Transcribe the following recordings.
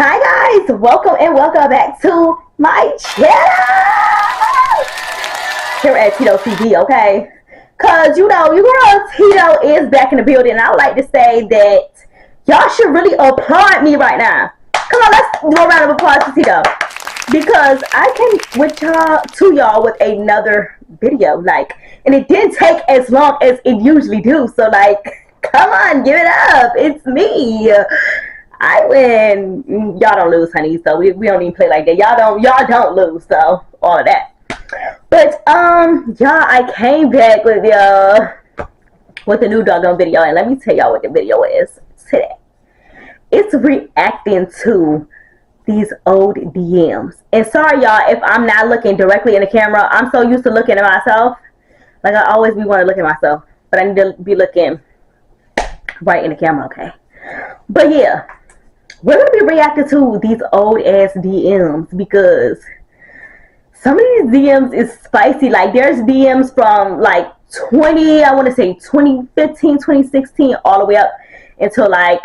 Hi guys, welcome and welcome back to my channel here at Tito TV, okay? Cause you know, your girl Tito is back in the building, and I would like to say that y'all should really applaud me right now. Come on, let's do a round of applause to Tito, because I came with y'all with another video, like, and it didn't take as long as it usually do. So like, come on, give it up. It's me. I win. Y'all don't lose, honey. So we don't even play like that. Y'all don't lose. So all of that. But y'all, I came back with a new doggone video, and let me tell y'all what the video is today. It's reacting to these old DMs. And sorry y'all if I'm not looking directly in the camera. I'm so used to looking at myself. Like I always be wanting to look at myself, but I need to be looking right in the camera, okay? But yeah. We're going to be reacting to these old ass DMs because some of these DMs is spicy. Like there's DMs from like 2015, 2016, all the way up until like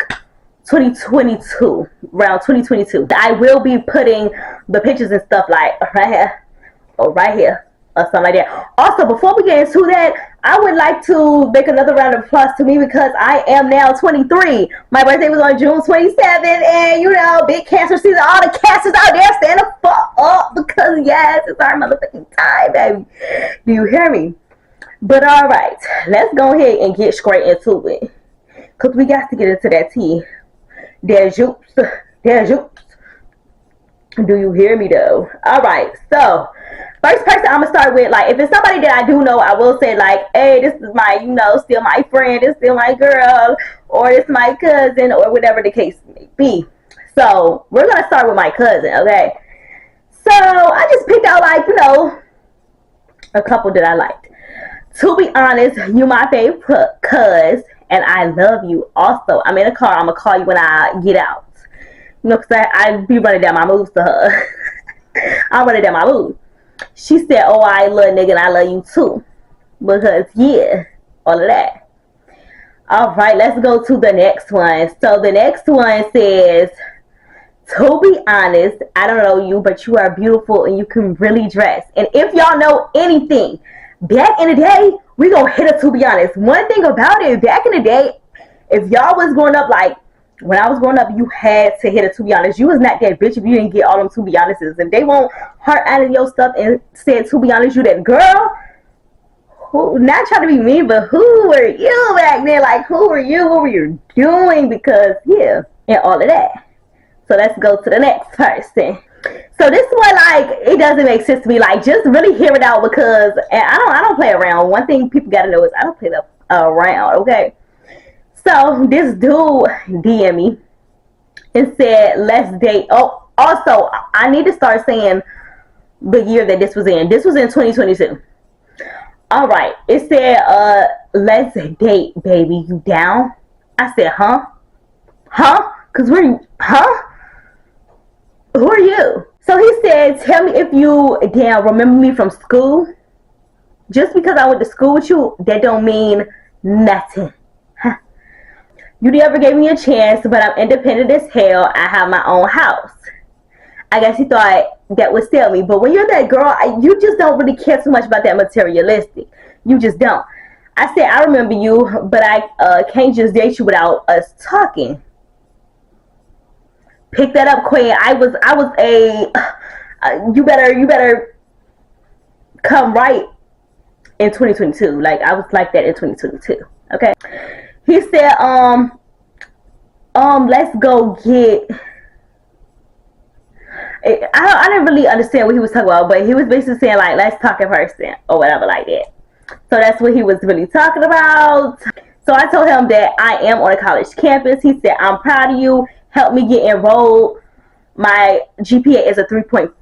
2022, around 2022. I will be putting the pictures and stuff like right here or right here or something like that. Also, before we get into that, I would like to make another round of applause to me because I am now 23. My birthday was on June 27th, and you know, big cancer season. All the cancers out there, stand the fuck up because yes, it's our motherfucking time, baby. Do you hear me? But all right, let's go ahead and get straight into it because we got to get into that tea. There's juice. There's juice. Do you hear me though? All right, so first person I'm gonna start with, like, if it's somebody that I do know, I will say like, hey, this is my, you know, still my friend, this is still my girl, or this is my cousin, or whatever the case may be. So we're gonna start with my cousin, okay? So I just picked out, like, you know, a couple that I liked. To be honest, you my favorite cuz, and I love you. Also, I'm in a car, I'm gonna call you when I get out. You know, because I be running down my moves to her. I'm running down my moves. She said, oh, I love nigga and I love you too. Because, yeah, all of that. All right, let's go to the next one. So the next one says, to be honest, I don't know you, but you are beautiful and you can really dress. And if y'all know anything, back in the day, we gonna hit it, to be honest. One thing about it, back in the day, if y'all was growing up like, when I was growing up, you had to hit it, to be honest. You was not that bitch if you didn't get all them to be honest's. If they won't heart out of your stuff and said, to be honest, you that girl, who, not trying to be mean, but who were you back then? Like, who were you? What were you doing? Because, yeah, and all of that. So let's go to the next person. So this one, like, it doesn't make sense to me. Like, just really hear it out because, and I don't play around. One thing people got to know is I don't play around, okay? So this dude DM me and said, let's date. Oh, also, I need to start saying the year that this was in. This was in 2022. All right. It said, let's date, baby. You down? I said, huh? Huh? Because we're, huh? Who are you? So he said, tell me if you down. Remember me from school? Just because I went to school with you, that don't mean nothing. You never gave me a chance, but I'm independent as hell. I have my own house. I guess he thought that would sell me. But when you're that girl, you just don't really care so much about that materialistic. You just don't. I said, I remember you, but I can't just date you without us talking. Pick that up, Queen. I was a, you better come right in 2022. Like, I was like that in 2022. Okay. He said, let's go get, I didn't really understand what he was talking about, but he was basically saying, like, let's talk in person or whatever like that. So that's what he was really talking about. So I told him that I am on a college campus. He said, I'm proud of you. Help me get enrolled. My GPA is a 3.4.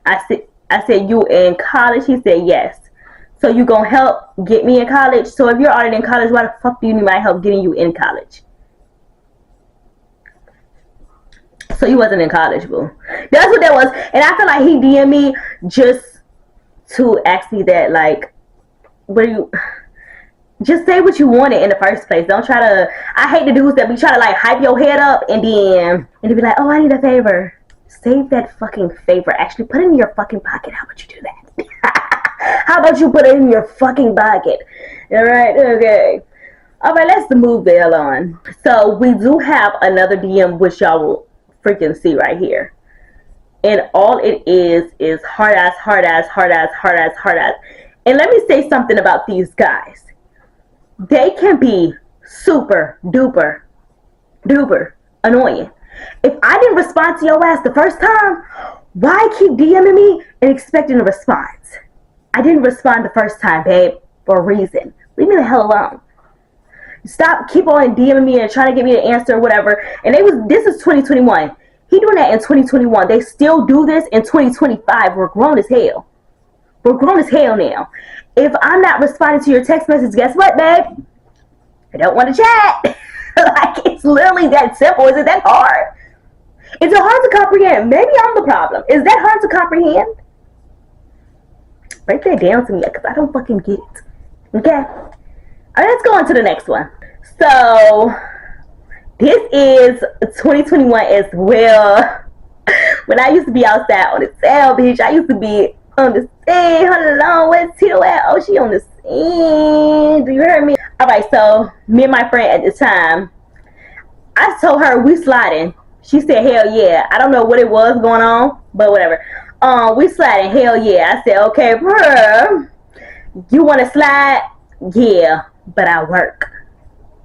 I said, you in college? He said, yes. So you gonna help get me in college? So if you're already in college, why the fuck do you need my help getting you in college? So you wasn't in college, boo. That's what that was. And I feel like he DM'd me just to ask me that, like, where you, Just say what you wanted in the first place. Don't try to. I hate the dudes that be trying to like hype your head up and then be like, oh, I need a favor. Save that fucking favor. Actually, put it in your fucking pocket. How about you do that? How about you put it in your fucking pocket? All right, okay. All right, let's move the hell on. So we do have another DM, which y'all will freaking see right here. And all it is hard ass, hard ass, hard ass, hard ass, hard ass. And let me say something about these guys. They can be super duper duper annoying. If I didn't respond to your ass the first time, why keep DMing me and expecting a response? I didn't respond the first time, babe, for a reason. Leave me the hell alone. Stop, keep on DMing me and trying to get me to answer or whatever. And this is 2021. He doing that in 2021. They still do this in 2025. We're grown as hell. We're grown as hell now. If I'm not responding to your text message, guess what, babe? I don't want to chat. Like, it's literally that simple. Is it that hard? Is it hard to comprehend? Maybe I'm the problem. Is that hard to comprehend? Break that down to me, because I don't fucking get it. Okay? All right, let's go on to the next one. So, this is 2021 as well. When I used to be outside on the cell, bitch, I used to be on the scene. Hello, where's Tito at? Oh, she on the scene. Do you hear me? Alright, so me and my friend at the time, I told her we sliding. She said, hell yeah. I don't know what it was going on, but whatever. We sliding, hell yeah. I said, okay, bruh, you want to slide? Yeah, but I work.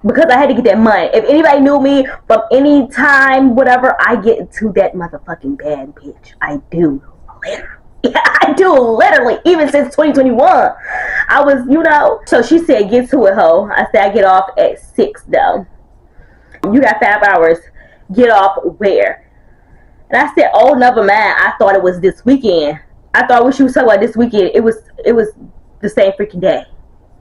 Because I had to get that money. If anybody knew me from any time, whatever, I get into that motherfucking bad bitch. I do. Literally. Yeah, I do, literally. Even since 2021. I was, you know. So she said, get to it, ho. I said, I get off at 6, though. You got 5 hours. Get off where? And I said, oh, never mind. I thought it was this weekend. I thought when she was talking about this weekend, it was the same freaking day.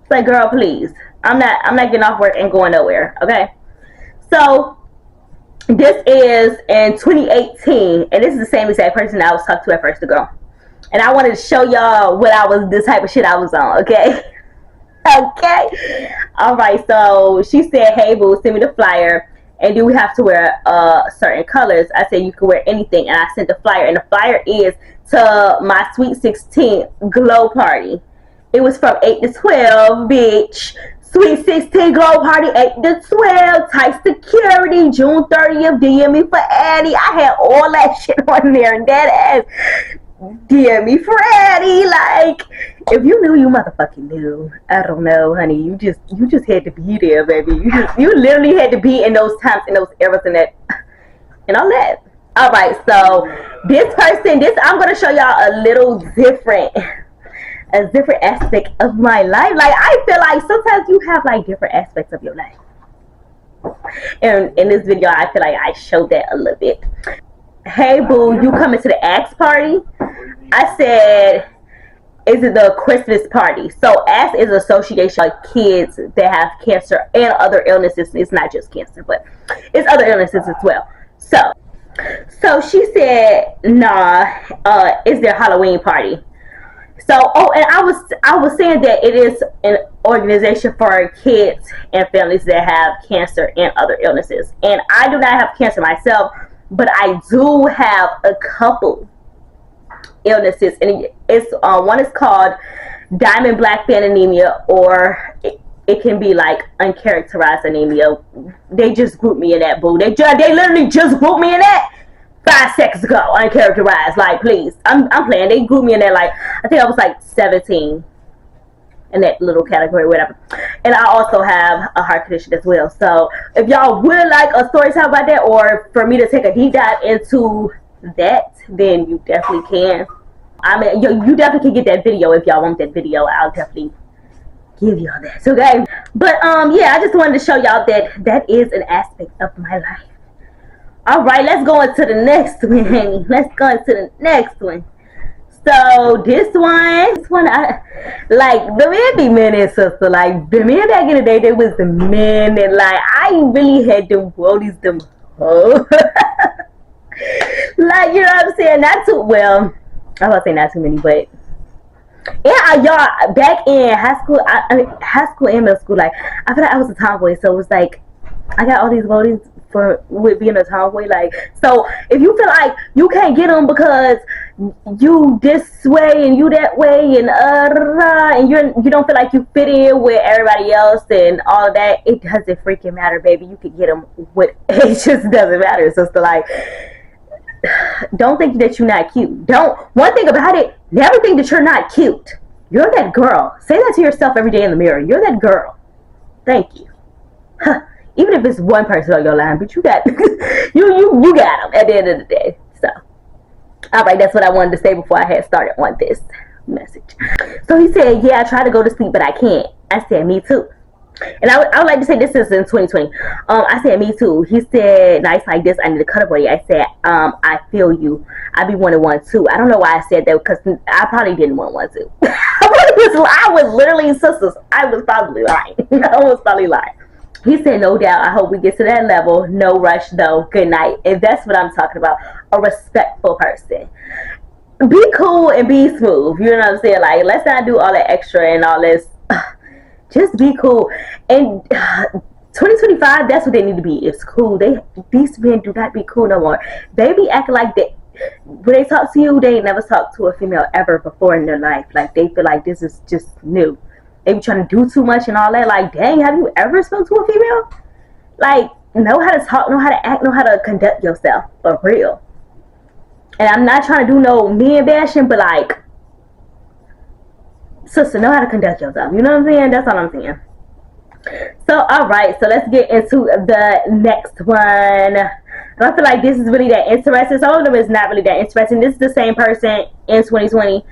It's like, girl, please. I'm not getting off work and going nowhere, okay? So, this is in 2018, and this is the same exact person I was talking to at first, the girl. And I wanted to show y'all what the type of shit I was on, okay? Okay? Alright, so she said, hey, boo, send me the flyer. And do we have to wear certain colors? I said, you can wear anything. And I sent the flyer. And the flyer is to my Sweet 16 glow party. It was from 8 to 12, bitch. Sweet 16 glow party, 8 to 12. Tight security, June 30th. DM me for Addie. I had all that shit on there. And that ass. DM me for Addie. Like, if you knew, you motherfucking knew. I don't know, honey. You just had to be there, baby. You literally had to be in those times, in those eras, and all that. All right, so this person, I'm gonna show y'all a little different aspect of my life. Like, I feel like sometimes you have like different aspects of your life. And in this video, I feel like I showed that a little bit. Hey, boo, you coming to the Axe party? I said, is it the Christmas party? So Axe is an association of kids that have cancer and other illnesses. It's not just cancer, but it's other illnesses as well. So she said, nah, it's their Halloween party. So, oh, and I was saying that it is an organization for kids and families that have cancer and other illnesses. And I do not have cancer myself, but I do have a couple illnesses, and it's one is called diamond black fan anemia, or it can be like uncharacterized anemia. They just grouped me in that, boo. They literally just grouped me in that 5 seconds ago. Uncharacterized, like, please. I'm playing. They grouped me in that, like, I think I was like 17 in that little category, whatever. And I also have a heart condition as well. So if y'all would like a story time about that, or for me to take a deep dive into that, then you definitely can. I mean, you definitely can get that video if y'all want that video. I'll definitely give y'all that, okay? But yeah, I just wanted to show y'all that is an aspect of my life. All right, let's go into the next one, honey. Let's go into the next one. So this one, I like the men be men and sister. Like, the men back in the day, they was the men, and like, I really had them quotes, them hoes. Like, you know what I'm saying? Not too well. I was gonna say not too many, but Yeah, y'all, back in high school, I mean, high school and middle school, like, I feel like I was a tomboy, so it was like, I got all these motives for with being a tomboy. Like, so if you feel like you can't get them because you this way and you that way and you don't feel like you fit in with everybody else and all of that, it doesn't freaking matter, baby. You can get them with it just doesn't matter. So it's like, don't think that you're not cute. Don't. One thing about it, never think that you're not cute. You're that girl. Say that to yourself every day in the mirror. You're that girl. Thank you. Huh. Even if it's one person on your line, but you got you got them at the end of the day. So, all right, that's what I wanted to say before I had started on this message. So he said, "Yeah, I try to go to sleep, but I can't." I said, "Me too." And I would like to say this is in 2020. I said, "Me too." He said, "Nice like this. I need to cut a break." I said, "I feel you. I be wanting one too." I don't know why I said that because I probably didn't want one too. I was literally sisters. I was probably lying. I was probably lying. He said, "No doubt. I hope we get to that level. No rush though. Good night." And that's what I'm talking about. A respectful person. Be cool and be smooth. You know what I'm saying? Like, let's not do all that extra and all this. Just be cool. And 2025, that's what they need to be. It's cool. These men do not be cool no more. They be acting like they when they talk to you, they ain't never talked to a female ever before in their life. Like they feel like this is just new. They be trying to do too much and all that. Like, dang, have you ever spoken to a female? Like, know how to talk, know how to act, know how to conduct yourself for real. And I'm not trying to do no men bashing, but like, sister, know how to conduct yourself. You know what I'm saying? That's all I'm saying. So, all right. So let's get into the next one. I don't feel like this is really that interesting. Some of them is not really that interesting. This is the same person in 2020.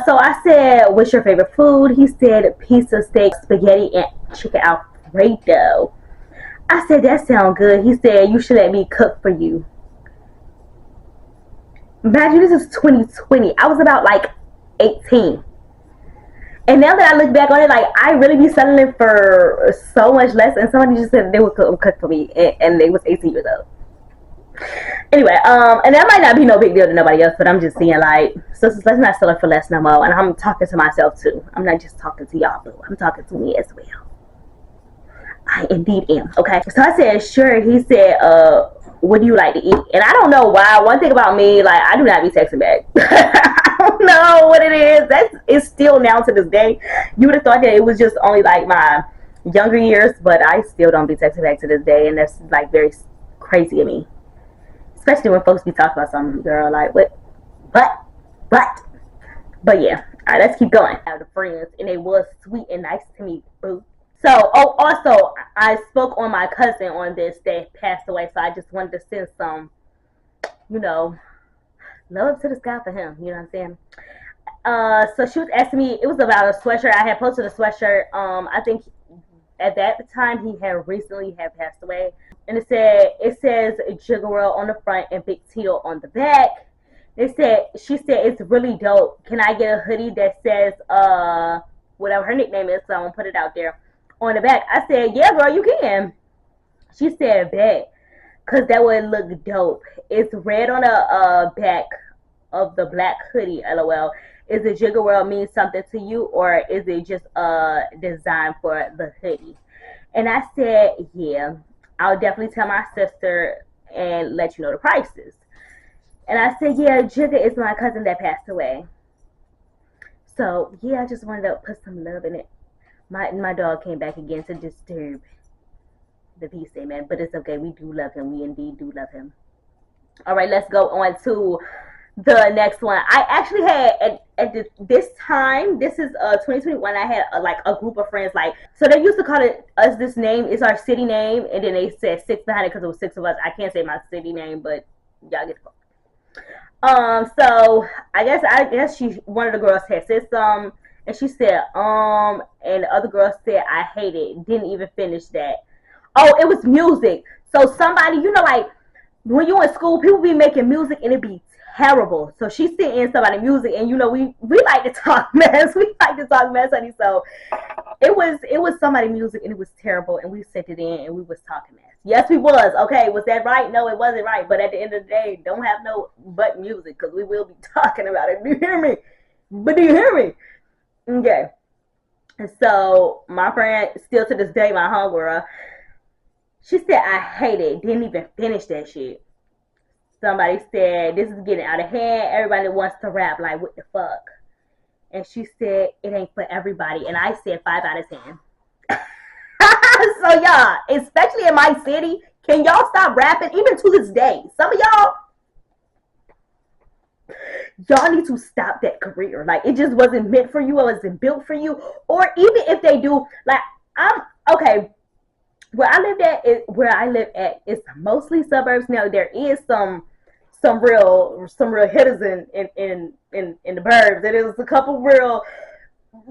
So I said, "What's your favorite food?" He said, "Pizza, steak, spaghetti, and chicken Alfredo." I said, "That sounds good." He said, "You should let me cook for you." Imagine this is 2020. I was about like 18. And now that I look back on it, like, I really be selling it for so much less. And somebody just said they would cook for me, and they was 18 years old. Anyway, and that might not be no big deal to nobody else, but I'm just saying, like, sisters, let's not sell it for less no more. And I'm talking to myself too. I'm not just talking to y'all, but I'm talking to me as well. I indeed am. Okay. So I said, "Sure." He said, "What do you like to eat?" And I don't know why. One thing about me, like, I do not be texting back. I don't know what it is. It's still now to this day. You would have thought that it was just only like my younger years, but I still don't be texting back to this day, and that's like very crazy to me. Especially when folks be talking about something, girl, like, what, but, but yeah. All right, let's keep going. I have the friends, and they was sweet and nice to me, boo. So, oh, also, I spoke on my cousin on this that passed away, so I just wanted to send some, you know, love to the sky for him. You know what I'm saying? So she was asking me. It was about a sweatshirt. I had posted a sweatshirt. I think at that time he had recently had passed away, and it says Jigga World on the front and Big Tito on the back. She said it's really dope. Can I get a hoodie that says whatever her nickname is? So I'm gonna put it out there on the back. I said, "Yeah, girl, you can." She said, "Bet," cause that would look dope. It's red on the back of the black hoodie. LOL. Is the Jigga World mean something to you, or is it just a design for the hoodie? And I said, "Yeah, I'll definitely tell my sister and let you know the prices." And I said, "Yeah, Jigga is my cousin that passed away." So yeah, I just wanted to put some love in it. My dog came back again to disturb the peace, amen. But it's okay. We do love him. We indeed do love him. All right, let's go on to the next one. I actually had at this time, this is 2021. I had like a group of friends. Like, so they used to call it us. This name is our city name, and then they said six behind it because it was six of us. I can't say my city name, but y'all get the point. So I guess one of the girls had said some, and she said and the other girl said I hate it. Didn't even finish that. Oh, it was music. So somebody, like when you in school, people be making music and it be terrible. So she sent in somebody music, and we like to talk mess. We like to talk mess, honey. So it was somebody music and it was terrible, and we sent it in and we was talking mess. Yes, we was. Okay, was that right? No, it wasn't right. But at the end of the day, don't have no but music because we will be talking about it. You hear me? But do you hear me? Okay. And so my friend, still to this day, my homegirl, she said I hate it. Didn't even finish that shit. Somebody said this is getting out of hand. Everybody wants to rap. Like, what the fuck? And she said it ain't for everybody. And I said 5 out of 10. So y'all, especially in my city, can y'all stop rapping? Even to this day, some of y'all need to stop that career. Like, it just wasn't meant for you. It wasn't built for you. Or even if they do, like, I'm okay. Where I live at is mostly suburbs. Now there is some real hitters in the burbs. There is a couple real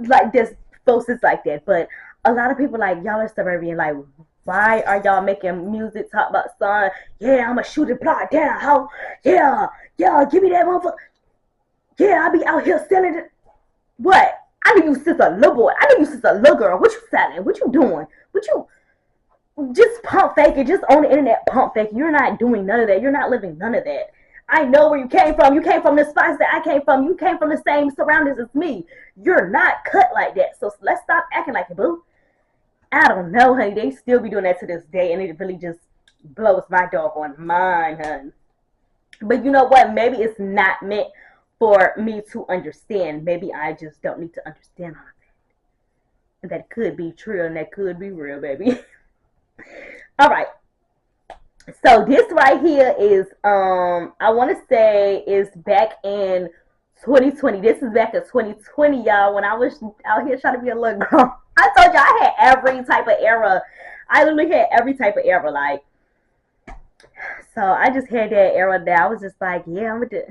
like this folks like that. But a lot of people like y'all are suburban. Like, why are y'all making music talk about son? Yeah, I'ma shoot and plot down. How? Yeah, give me that motherfucker. Yeah, I be out here selling it. What? I knew you since a little boy. I knew you since a little girl. What you selling? What you doing? What you just pump fake it, just on the internet pump fake. You're not doing none of that. You're not living none of that. I know where you came from. You came from the spots that I came from. You came from the same surroundings as me. You're not cut like that. So let's stop acting like it, boo. I don't know, honey. They still be doing that to this day, and it really just blows my doggone mind, honey. But you know what? Maybe it's not meant for me to understand. Maybe I just don't need to understand all of that. And that could be true, and that could be real, baby. All right. So this right here is I want to say is back in 2020. This is back in 2020, y'all, when I was out here trying to be a little girl. I told you I had every type of era. I literally had every type of era, like. So I just had that era that I was just like, yeah, I'm with the,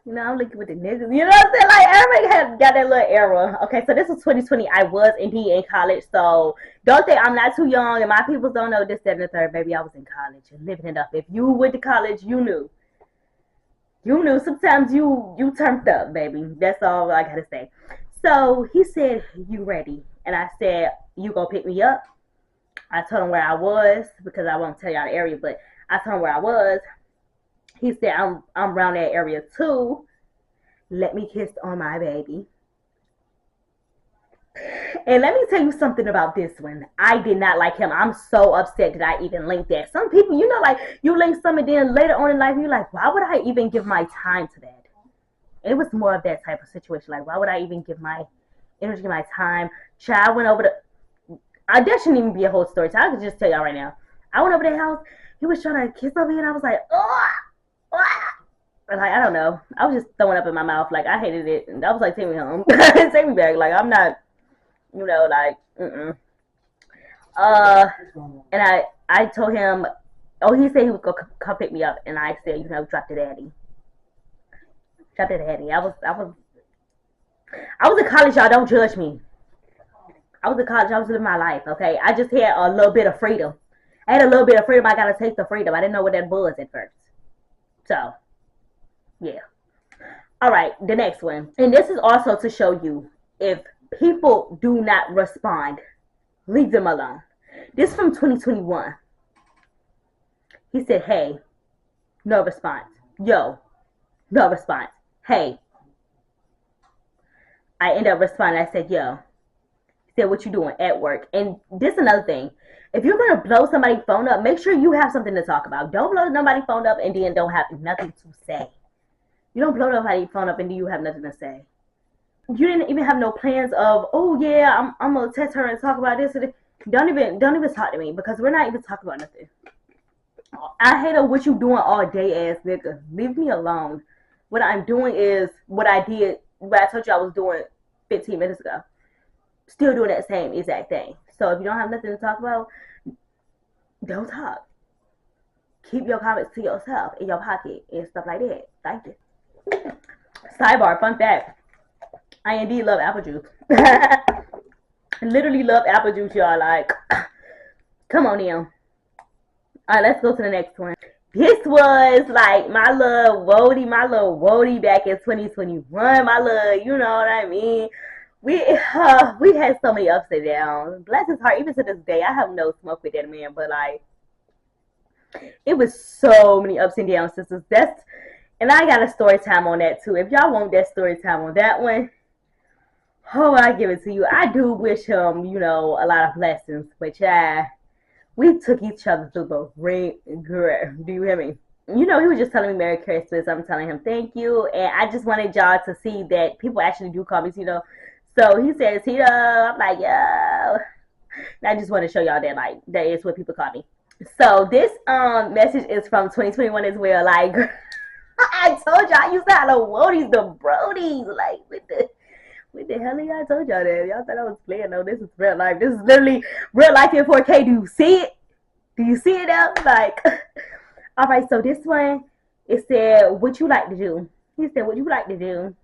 I'm looking with the niggas. You know what I'm saying? Like, everybody got that little era. Okay, so this was 2020. I was indeed in college. So don't think I'm not too young. And my people don't know this, that, and the third. Baby, I was in college and living it up. If you went to college, you knew. You knew. Sometimes you turned up, baby. That's all I got to say. So he said, you ready? And I said, you go pick me up? I told him where I was because I won't tell y'all the area, but I told him where I was. He said, I'm around that area too. Let me kiss on my baby. And let me tell you something about this one. I did not like him. I'm so upset that I even linked that. Some people, like, you link something, then later on in life, you're like, why would I even give my time to that? It was more of that type of situation. Like, why would I even give my energy, my time? Child went over that shouldn't even be a whole story. So I could just tell y'all right now. I went over that house. He was trying to kiss over here, and I was like, oh. Like, I don't know. I was just throwing up in my mouth. Like, I hated it. And I was like, take me home. Take me back. Like, I'm not, like, mm-mm. And I told him, he said he would go come pick me up. And I said, drop the daddy. Drop the daddy. I was in college, y'all. Don't judge me. I was in college. I was living my life, okay? I just had a little bit of freedom. I had a little bit of freedom. I got to take the freedom. I didn't know what that was at first. So, yeah. All right, the next one. And this is also to show you if people do not respond, leave them alone. This is from 2021. He said, hey, no response. Yo, no response. Hey. I ended up responding. I said, yo. He said, what you doing? At work. And this is another thing. If you're going to blow somebody's phone up, make sure you have something to talk about. Don't blow nobody's phone up and then don't have nothing to say. You don't blow nobody's phone up and then you have nothing to say. You didn't even have no plans of, oh yeah, I'm going to text her and talk about this. Don't even talk to me because we're not even talking about nothing. I hate what you doing all day, ass nigga. Leave me alone. What I'm doing is what I did, what I told you I was doing 15 minutes ago. Still doing that same exact thing. So if you don't have nothing to talk about, don't talk. Keep your comments to yourself in your pocket and stuff like that. Thank you. Sidebar, fun fact. I indeed love apple juice. Literally love apple juice, y'all. Like, come on now. Alright, let's go to the next one. This was like my little Wody back in 2021. My little, you know what I mean? We had so many ups and downs. Bless his heart, even to this day, I have no smoke with that man, but like, it was so many ups and downs, sisters. And I got a story time on that too. If y'all want that story time on that one, oh, I give it to you. I do wish him, you know, a lot of blessings. But yeah, we took each other through the ringer. Do you hear me? You know, he was just telling me Merry Christmas. I'm telling him thank you. And I just wanted y'all to see that people actually do call me Tito. So he says Tito. I'm like, yo. And I just want to show y'all that, like, that is what people call me. So this message is from 2021 as well. Like, I told y'all I used to have the woadies, the brodies. Like, what the hell y'all told y'all that? Y'all thought I was playing. No, this is real life. This is literally real life in 4K. Do you see it? Do you see it now? Like, all right, so this one, it said, what you like to do? He said, what you like to do?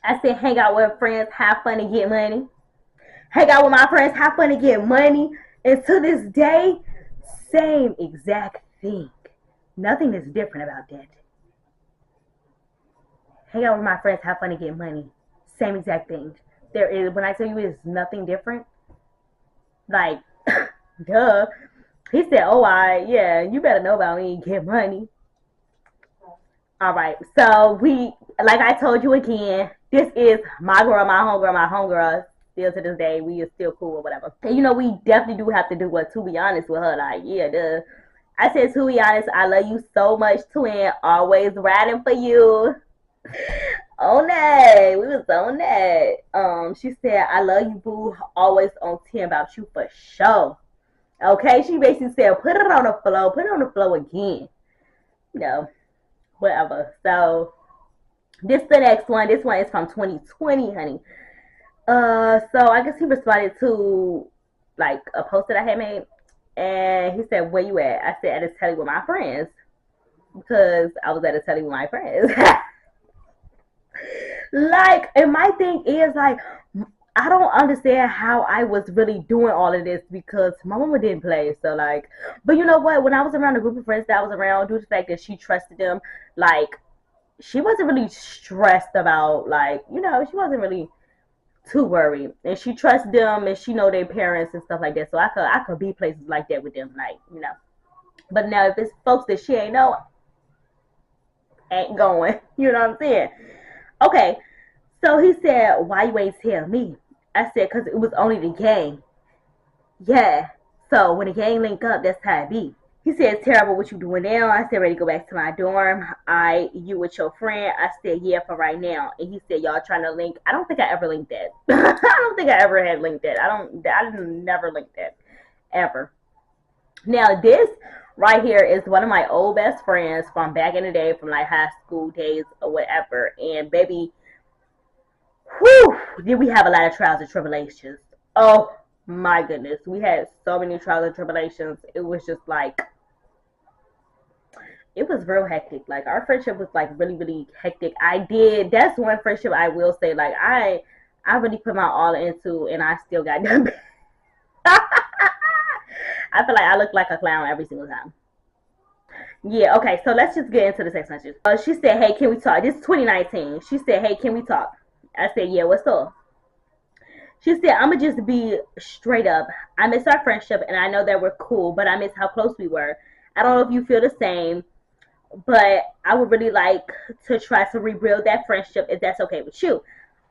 I said, hang out with friends, have fun, and get money. Hang out with my friends, have fun, and get money. And to this day, same exact thing. Nothing is different about that. Hang out with my friends, have fun, and get money. Same exact thing. There is, when I tell you it's nothing different, like, duh. He said, oh, yeah, you better know about me, get money. All right, so we, like I told you again, this is my girl, my homegirl. Still to this day, we are still cool or whatever. And you know, we definitely do have to do what, to be honest with her. Like, yeah, duh. I said, to be honest, I love you so much, twin. Always riding for you. On that. We was on that. She said, I love you, boo. Always on 10 about you for sure. Okay, she basically said, put it on the floor. Put it on the floor again. You know, whatever. So, this the next one. This one is from 2020, honey. So I guess he responded to, like, a post that I had made. And he said, where you at? I said, at a telly with my friends. Because I was at a telly with my friends. Like, and my thing is, like, I don't understand how I was really doing all of this because my mama didn't play. So, like, but you know what? When I was around a group of friends that I was around, due to the fact that she trusted them, like, she wasn't really stressed about, like, you know, she wasn't really too worried. And she trusts them and she know their parents and stuff like that. So I could be places like that with them, like, you know. But now if it's folks that she ain't know, ain't going. You know what I'm saying? Okay. So he said, why you ain't tell me? I said, because it was only the gang. Yeah. So when the gang link up, that's how it be. He said, it's terrible what you doing now. I said, ready to go back to my dorm. You with your friend? I said, yeah, for right now. And he said, y'all trying to link? I don't think I ever linked that. I don't think I ever had linked that. I didn't never link that. Ever. Now, this right here is one of my old best friends from back in the day, from like high school days or whatever. And baby, whew, did we have a lot of trials and tribulations. Oh my goodness. We had so many trials and tribulations. It was just like, it was real hectic. Like, our friendship was like really, really hectic. That's one friendship I will say, like, I really put my all into, and I still got done. I feel like I look like a clown every single time. Yeah, okay, so let's just get into the text message. She said, hey, can we talk? This is 2019. She said, hey, can we talk? I said, yeah, what's up? She said, I'm going to just be straight up. I miss our friendship, and I know that we're cool, but I miss how close we were. I don't know if you feel the same, but I would really like to try to rebuild that friendship if that's okay with you.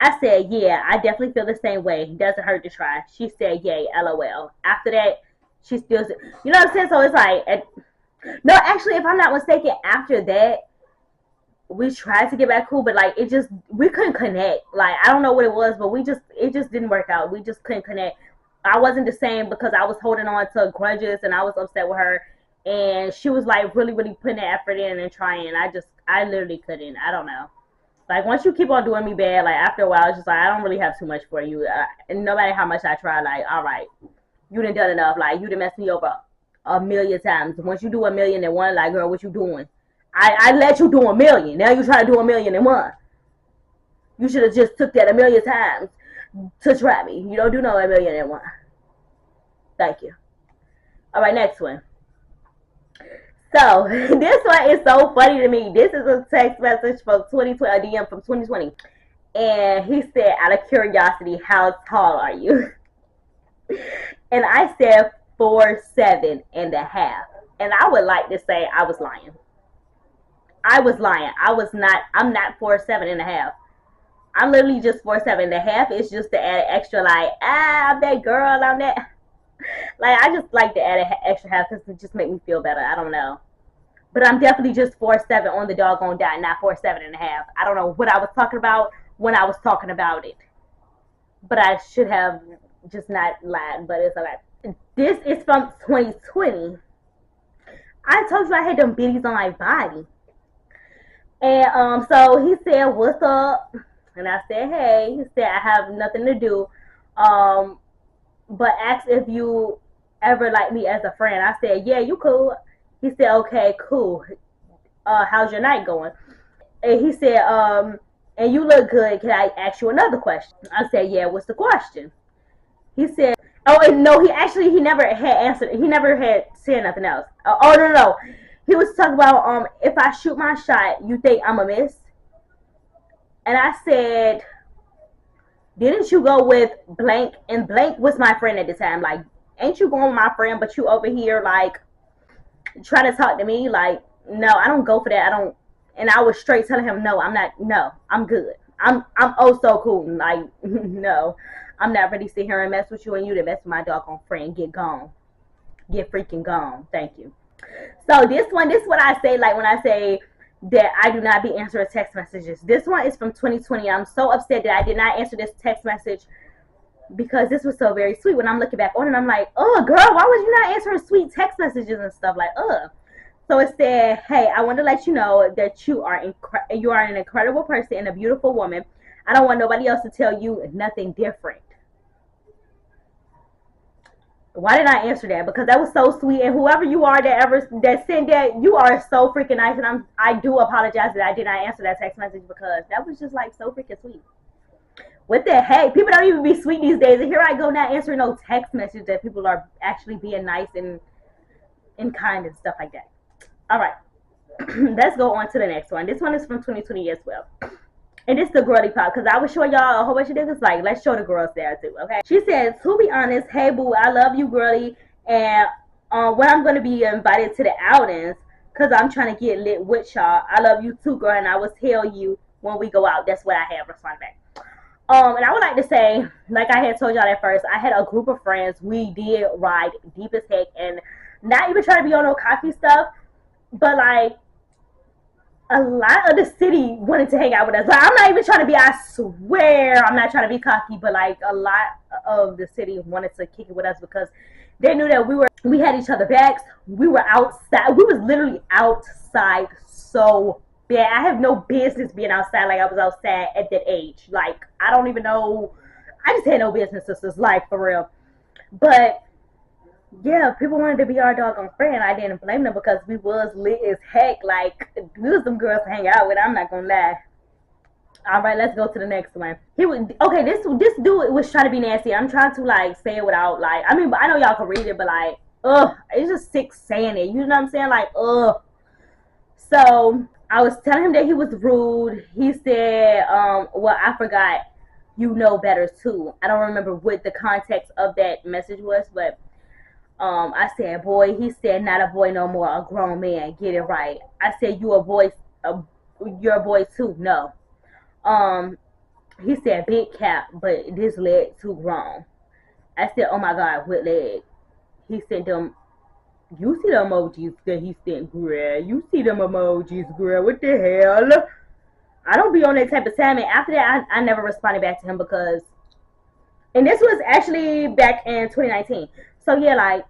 I said, yeah, I definitely feel the same way. It doesn't hurt to try. She said, yay, LOL. After that, she still, you know what I'm saying? So it's like, no, actually, if I'm not mistaken, after that, we tried to get back cool, but like, we couldn't connect. Like, I don't know what it was, but it just didn't work out. We just couldn't connect. I wasn't the same because I was holding on to grudges and I was upset with her. And she was like really, really putting the effort in and trying. I literally couldn't. I don't know. Like, once you keep on doing me bad, like, after a while, it's just like, I don't really have too much for you. And no matter how much I try, like, all right, you done done enough. Like, you done messed me over a million times. Once you do a million and one, like, girl, what you doing? I let you do a million. Now you try to do a million and one. You should have just took that a million times to try me. You don't do no a million and one. Thank you. All right, next one. So, this one is so funny to me. This is a text message from 2020, a DM from 2020. And he said, out of curiosity, how tall are you? And I said 4'7.5". And I would like to say I was lying. I was lying. I'm not 4'7.5". I'm literally just 4'7.5". It's just to add an extra, like, I'm that girl, I'm that. Like, I just like to add an extra half because it just make me feel better. I don't know. But I'm definitely just 4'7" on the doggone dot, not 4'7.5". I don't know what I was talking about when I was talking about it. But I should have just not lied, but it's alright. This is from 2020. I told you I had them bitties on my body. And so he said, "What's up?" And I said, "Hey." He said, "I have nothing to do, um, but asked if you ever like me as a friend." I said, "Yeah, you cool." He said, "Okay, cool. How's your night going?" And he said, "And you look good. Can I ask you another question?" I said, "Yeah, what's the question?" He said, "Oh, and no, he never had answered. He never had said nothing else. Oh, no, no. He was talking about, if I shoot my shot, you think I'm a miss?" And I said, "Didn't you go with blank?" And blank was my friend at the time. Like, ain't you going with my friend, but you over here, like, trying to talk to me? Like, no, I don't go for that. I don't. And I was straight telling him, no, I'm not. No, I'm good. I'm oh so cool. Like, no, I'm not ready to sit here and mess with you, and you to mess with my doggone friend. Get gone. Get freaking gone. Thank you. So this is what I say, like, when I say that I do not be answering text messages. This one is from 2020. I'm so upset that I did not answer this text message because this was so very sweet. When I'm looking back on it, I'm like, oh, girl, why was you not answering sweet text messages and stuff? Like, ugh. So it said, "Hey, I want to let you know that you are an incredible person and a beautiful woman. I don't want nobody else to tell you nothing different." Why did I answer that? Because that was so sweet. And whoever you are that sent that, you are so freaking nice. And I do apologize that I did not answer that text message because that was just like so freaking sweet. What the heck? People don't even be sweet these days. And here I go not answering no text message that people are actually being nice and kind and stuff like that. All right. Let's go on to the next one. This one is from 2020 as well. And this is the girly pop because I was showing y'all a whole bunch of niggas. Like, let's show the girls there too, okay? She said, "To be honest, hey boo, I love you, girly, and when I'm gonna be invited to the outings, cause I'm trying to get lit with y'all. I love you too, girl, and I will tell you when we go out." That's what I have responded back. And I would like to say, like I had told y'all at first, I had a group of friends. We did ride deep as heck, and not even trying to be on no cocky stuff, but like, a lot of the city wanted to hang out with us. Like, I'm not even trying to be, I swear, I'm not trying to be cocky, but like, a lot of the city wanted to kick it with us because they knew that we had each other backs. We were outside. We was literally outside so bad. I have no business being outside like I was outside at that age. Like, I don't even know. I just had no business, sisters, like, for real. But yeah, people wanted to be our doggone friend. I didn't blame them because we was lit as heck. Like, we was some girls to hang out with. I'm not gonna lie. All right, let's go to the next one. He was okay. This dude was trying to be nasty. I'm trying to like say it without like. I mean, I know y'all can read it, but like, ugh, it's just sick saying it. You know what I'm saying? Like, ugh. So I was telling him that he was rude. He said, well, I forgot. You know better too. I don't remember what the context of that message was, but I said, "Boy," he said, "not a boy no more, a grown man. Get it right." I said, "You a boy, you're a boy too." No. Um, he said, "Big cap, but this leg too grown." I said, "Oh my God, what leg?" He sent them. You see the emojis that he sent, girl. You see them emojis, girl. What the hell? I don't be on that type of time. And after that, I never responded back to him because, and this was actually back in 2019. So yeah, like,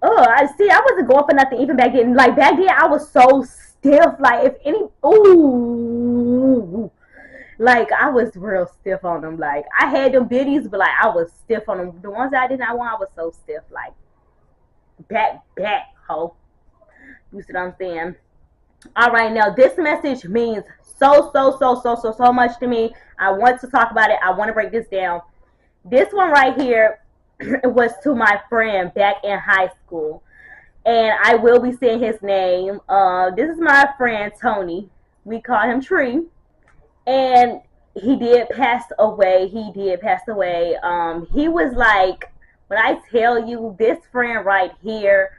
oh, I see. I wasn't going for nothing even back then. Like, back then, I was so stiff. Like, if any, ooh, like, I was real stiff on them. Like, I had them biddies, but like, I was stiff on them. The ones that I did not want, I was so stiff. Like, back, ho. You see what I'm saying? All right, now this message means so much to me. I want to talk about it. I want to break this down. This one right here was to my friend back in high school, and I will be saying his name. This is my friend Tony. We call him Tree, and he did pass away. He was like, when I tell you, this friend right here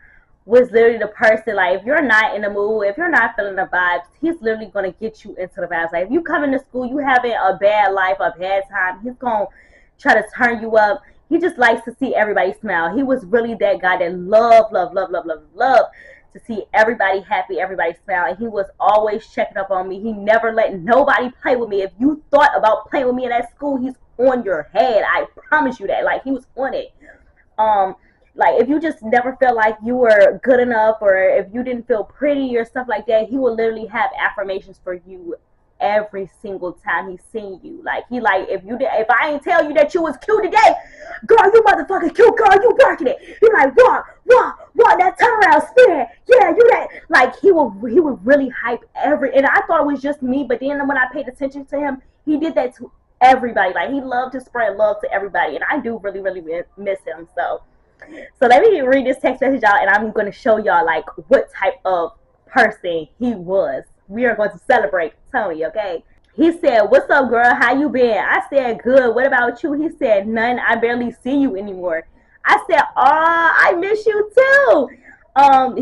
was literally the person, like, if you're not in the mood, if you're not feeling the vibes, he's literally going to get you into the vibes. Like, if you come into school, you having a bad life, a bad time, he's going to try to turn you up. He just likes to see everybody smile. He was really that guy that loved to see everybody happy, everybody smile. And he was always checking up on me. He never let nobody play with me. If you thought about playing with me in that school, he's on your head. I promise you that. Like, he was on it. Like, if you just never felt like you were good enough, or if you didn't feel pretty or stuff like that, he will literally have affirmations for you every single time he's seen you. Like, he like, if I ain't tell you that you was cute today, girl, you motherfucking cute, girl, you working it. He like, walk, that turnaround spin, yeah, you that. Like, he would really hype and I thought it was just me, but then when I paid attention to him, he did that to everybody. Like, he loved to spread love to everybody, and I do really, really miss him. So let me read this text message out, and I'm going to show y'all, like, what type of person he was. We are going to celebrate Tony, okay? He said, what's up, girl? How you been? I said, good. What about you? He said, none. I barely see you anymore. I said, oh, I miss you too.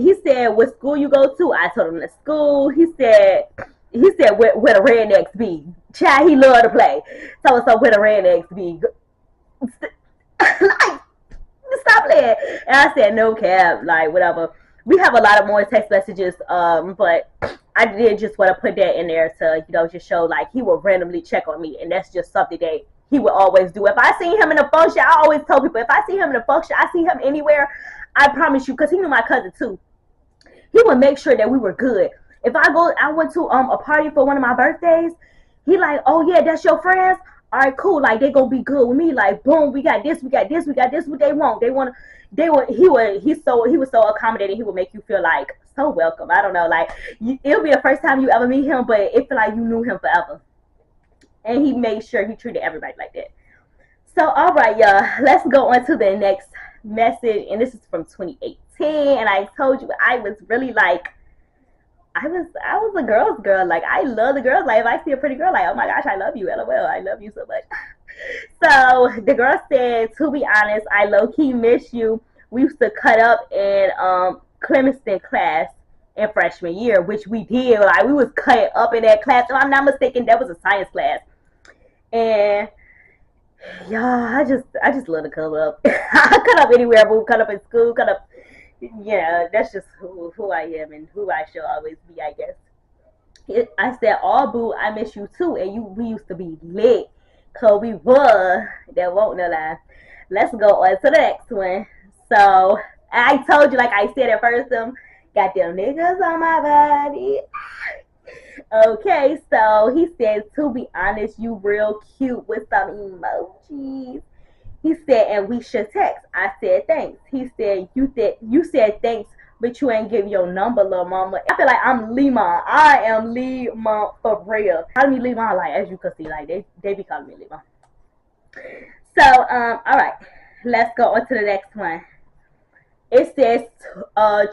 He said, what school you go to? I told him the school. He said, where the rednecks be? Child, he love to play. Tell us where the rednecks be. Like, stop playing. And I said, no cap, like, whatever. We have a lot of more text messages, but I did just want to put that in there to, just show, like, he would randomly check on me, and that's just something that he would always do. If I see him in a function, I always tell people, if I see him in a function, I see him anywhere, I promise you, because he knew my cousin too, he would make sure that we were good. If I went to a party for one of my birthdays, he like, oh yeah, that's your friends? All right, cool. Like, they gonna be good with me. Like, boom, we got this, what they want. He was so accommodating. He would make you feel like so welcome. I don't know, like, it'll be the first time you ever meet him, but it feel like you knew him forever. And he made sure he treated everybody like that. So, all right, y'all, let's go on to the next message, and this is from 2018. And I told you I was really like, I was a girl's girl. Like, I love the girls. Like, if I see a pretty girl, like, oh my gosh, I love you, LOL, I love you so much. So the girl said, to be honest, I low-key miss you. We used to cut up in Clemson class in freshman year, which we did. Like, we was cut up in that class. If I'm not mistaken, that was a science class. And y'all, I just love to cut up. I cut up anywhere, boo. Cut up in school, cut up. Yeah, that's just who I am and who I shall always be, I guess. I said, oh, boo, I miss you too. And we used to be lit. Cause we were. That won't no lie. Let's go on to the next one. So, I told you, like I said at first, got them niggas on my body. Okay, so he said, to be honest, you real cute with some emojis. He said, and we should text. I said, thanks. He said, you said thanks, but you ain't give your number, little mama. I feel like I'm Lima. I am Lima for real. Call me Lima, like, as you can see, like, they be calling me Lima. So, all right. Let's go on to the next one. It says,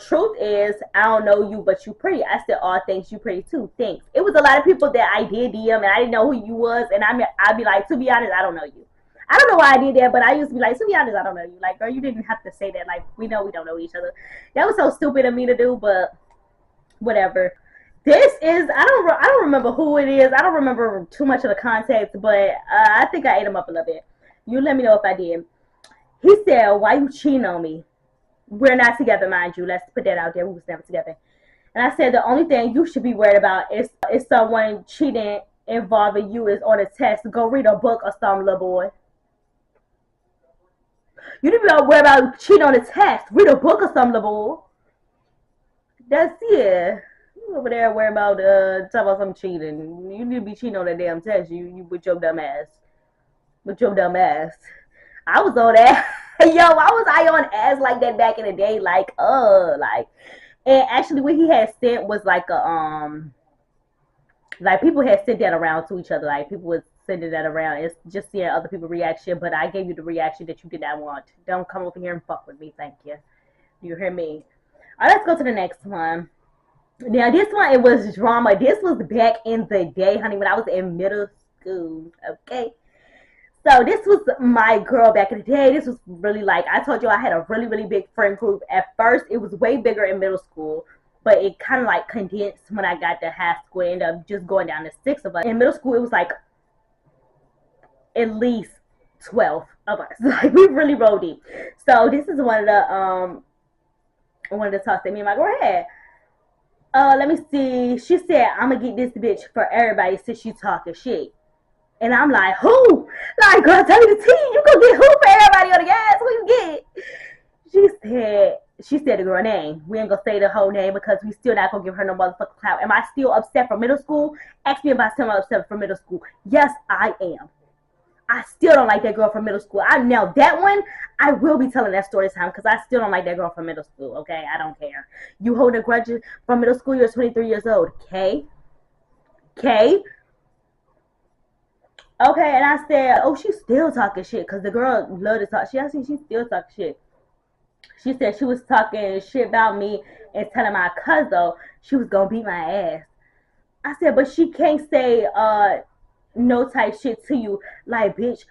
truth is, I don't know you, but you pretty. I said, oh, thanks, you pretty too. Thanks. It was a lot of people that I did DM, and I didn't know who you was, and I'd be like, to be honest, I don't know you. I don't know why I did that, but I used to be like, to be honest, I don't know you. Like, girl, you didn't have to say that. Like, we know we don't know each other. That was so stupid of me to do, but whatever. This is, I don't remember who it is. I don't remember too much of the context, but I think I ate him up a little bit. You let me know if I did. He said, why you cheating on me? We're not together, mind you. Let's put that out there. We was never together. And I said, the only thing you should be worried about is someone cheating involving you is on a test. Go read a book or something, little boy. You need to be worried about cheating on a test. Read a book or something, boy. That's it. You over there worried about talking about some cheating. You need to be cheating on that damn test. You with your dumb ass. With your dumb ass. I was on that. Yo, why was I on ass like that back in the day? Like, and actually what he had sent was like like people had sent that around to each other. Like, people was sending that around. It's just seeing other people's reaction, but I gave you the reaction that you did not want. Don't come over here and fuck with me, thank you. You hear me? All right, let's go to the next one. Now, this one, it was drama. This was back in the day, honey, when I was in middle school, okay? So this was my girl back in the day. This was really like, I told you I had a really, really big friend group. At first, it was way bigger in middle school, but it kind of like condensed when I got to high school. It ended up just going down to 6 of us. In middle school, it was like at least 12 of us. Like we really rolled deep. So this is one of the talks that me and my girl had. Let me see. She said, I'm gonna get this bitch for everybody since she talking shit. And I'm like, who? Like, girl, tell me the tea. You gonna get who for everybody on the gas? Who you get? She said the girl name. We ain't gonna say the whole name because we still not gonna give her no motherfucking clout. Am I still upset from middle school? Ask me if I still upset from middle school. Yes, I am. I still don't like that girl from middle school. Now that one, I will be telling that story time because I still don't like that girl from middle school. Okay, I don't care. You hold a grudge from middle school. You're 23 years old. Okay. Okay, and I said, oh, she's still talking shit because the girl loved to talk. I see she's still talking shit. She said she was talking shit about me and telling my cousin she was gonna beat my ass. I said, but she can't say no type shit to you. Like, bitch,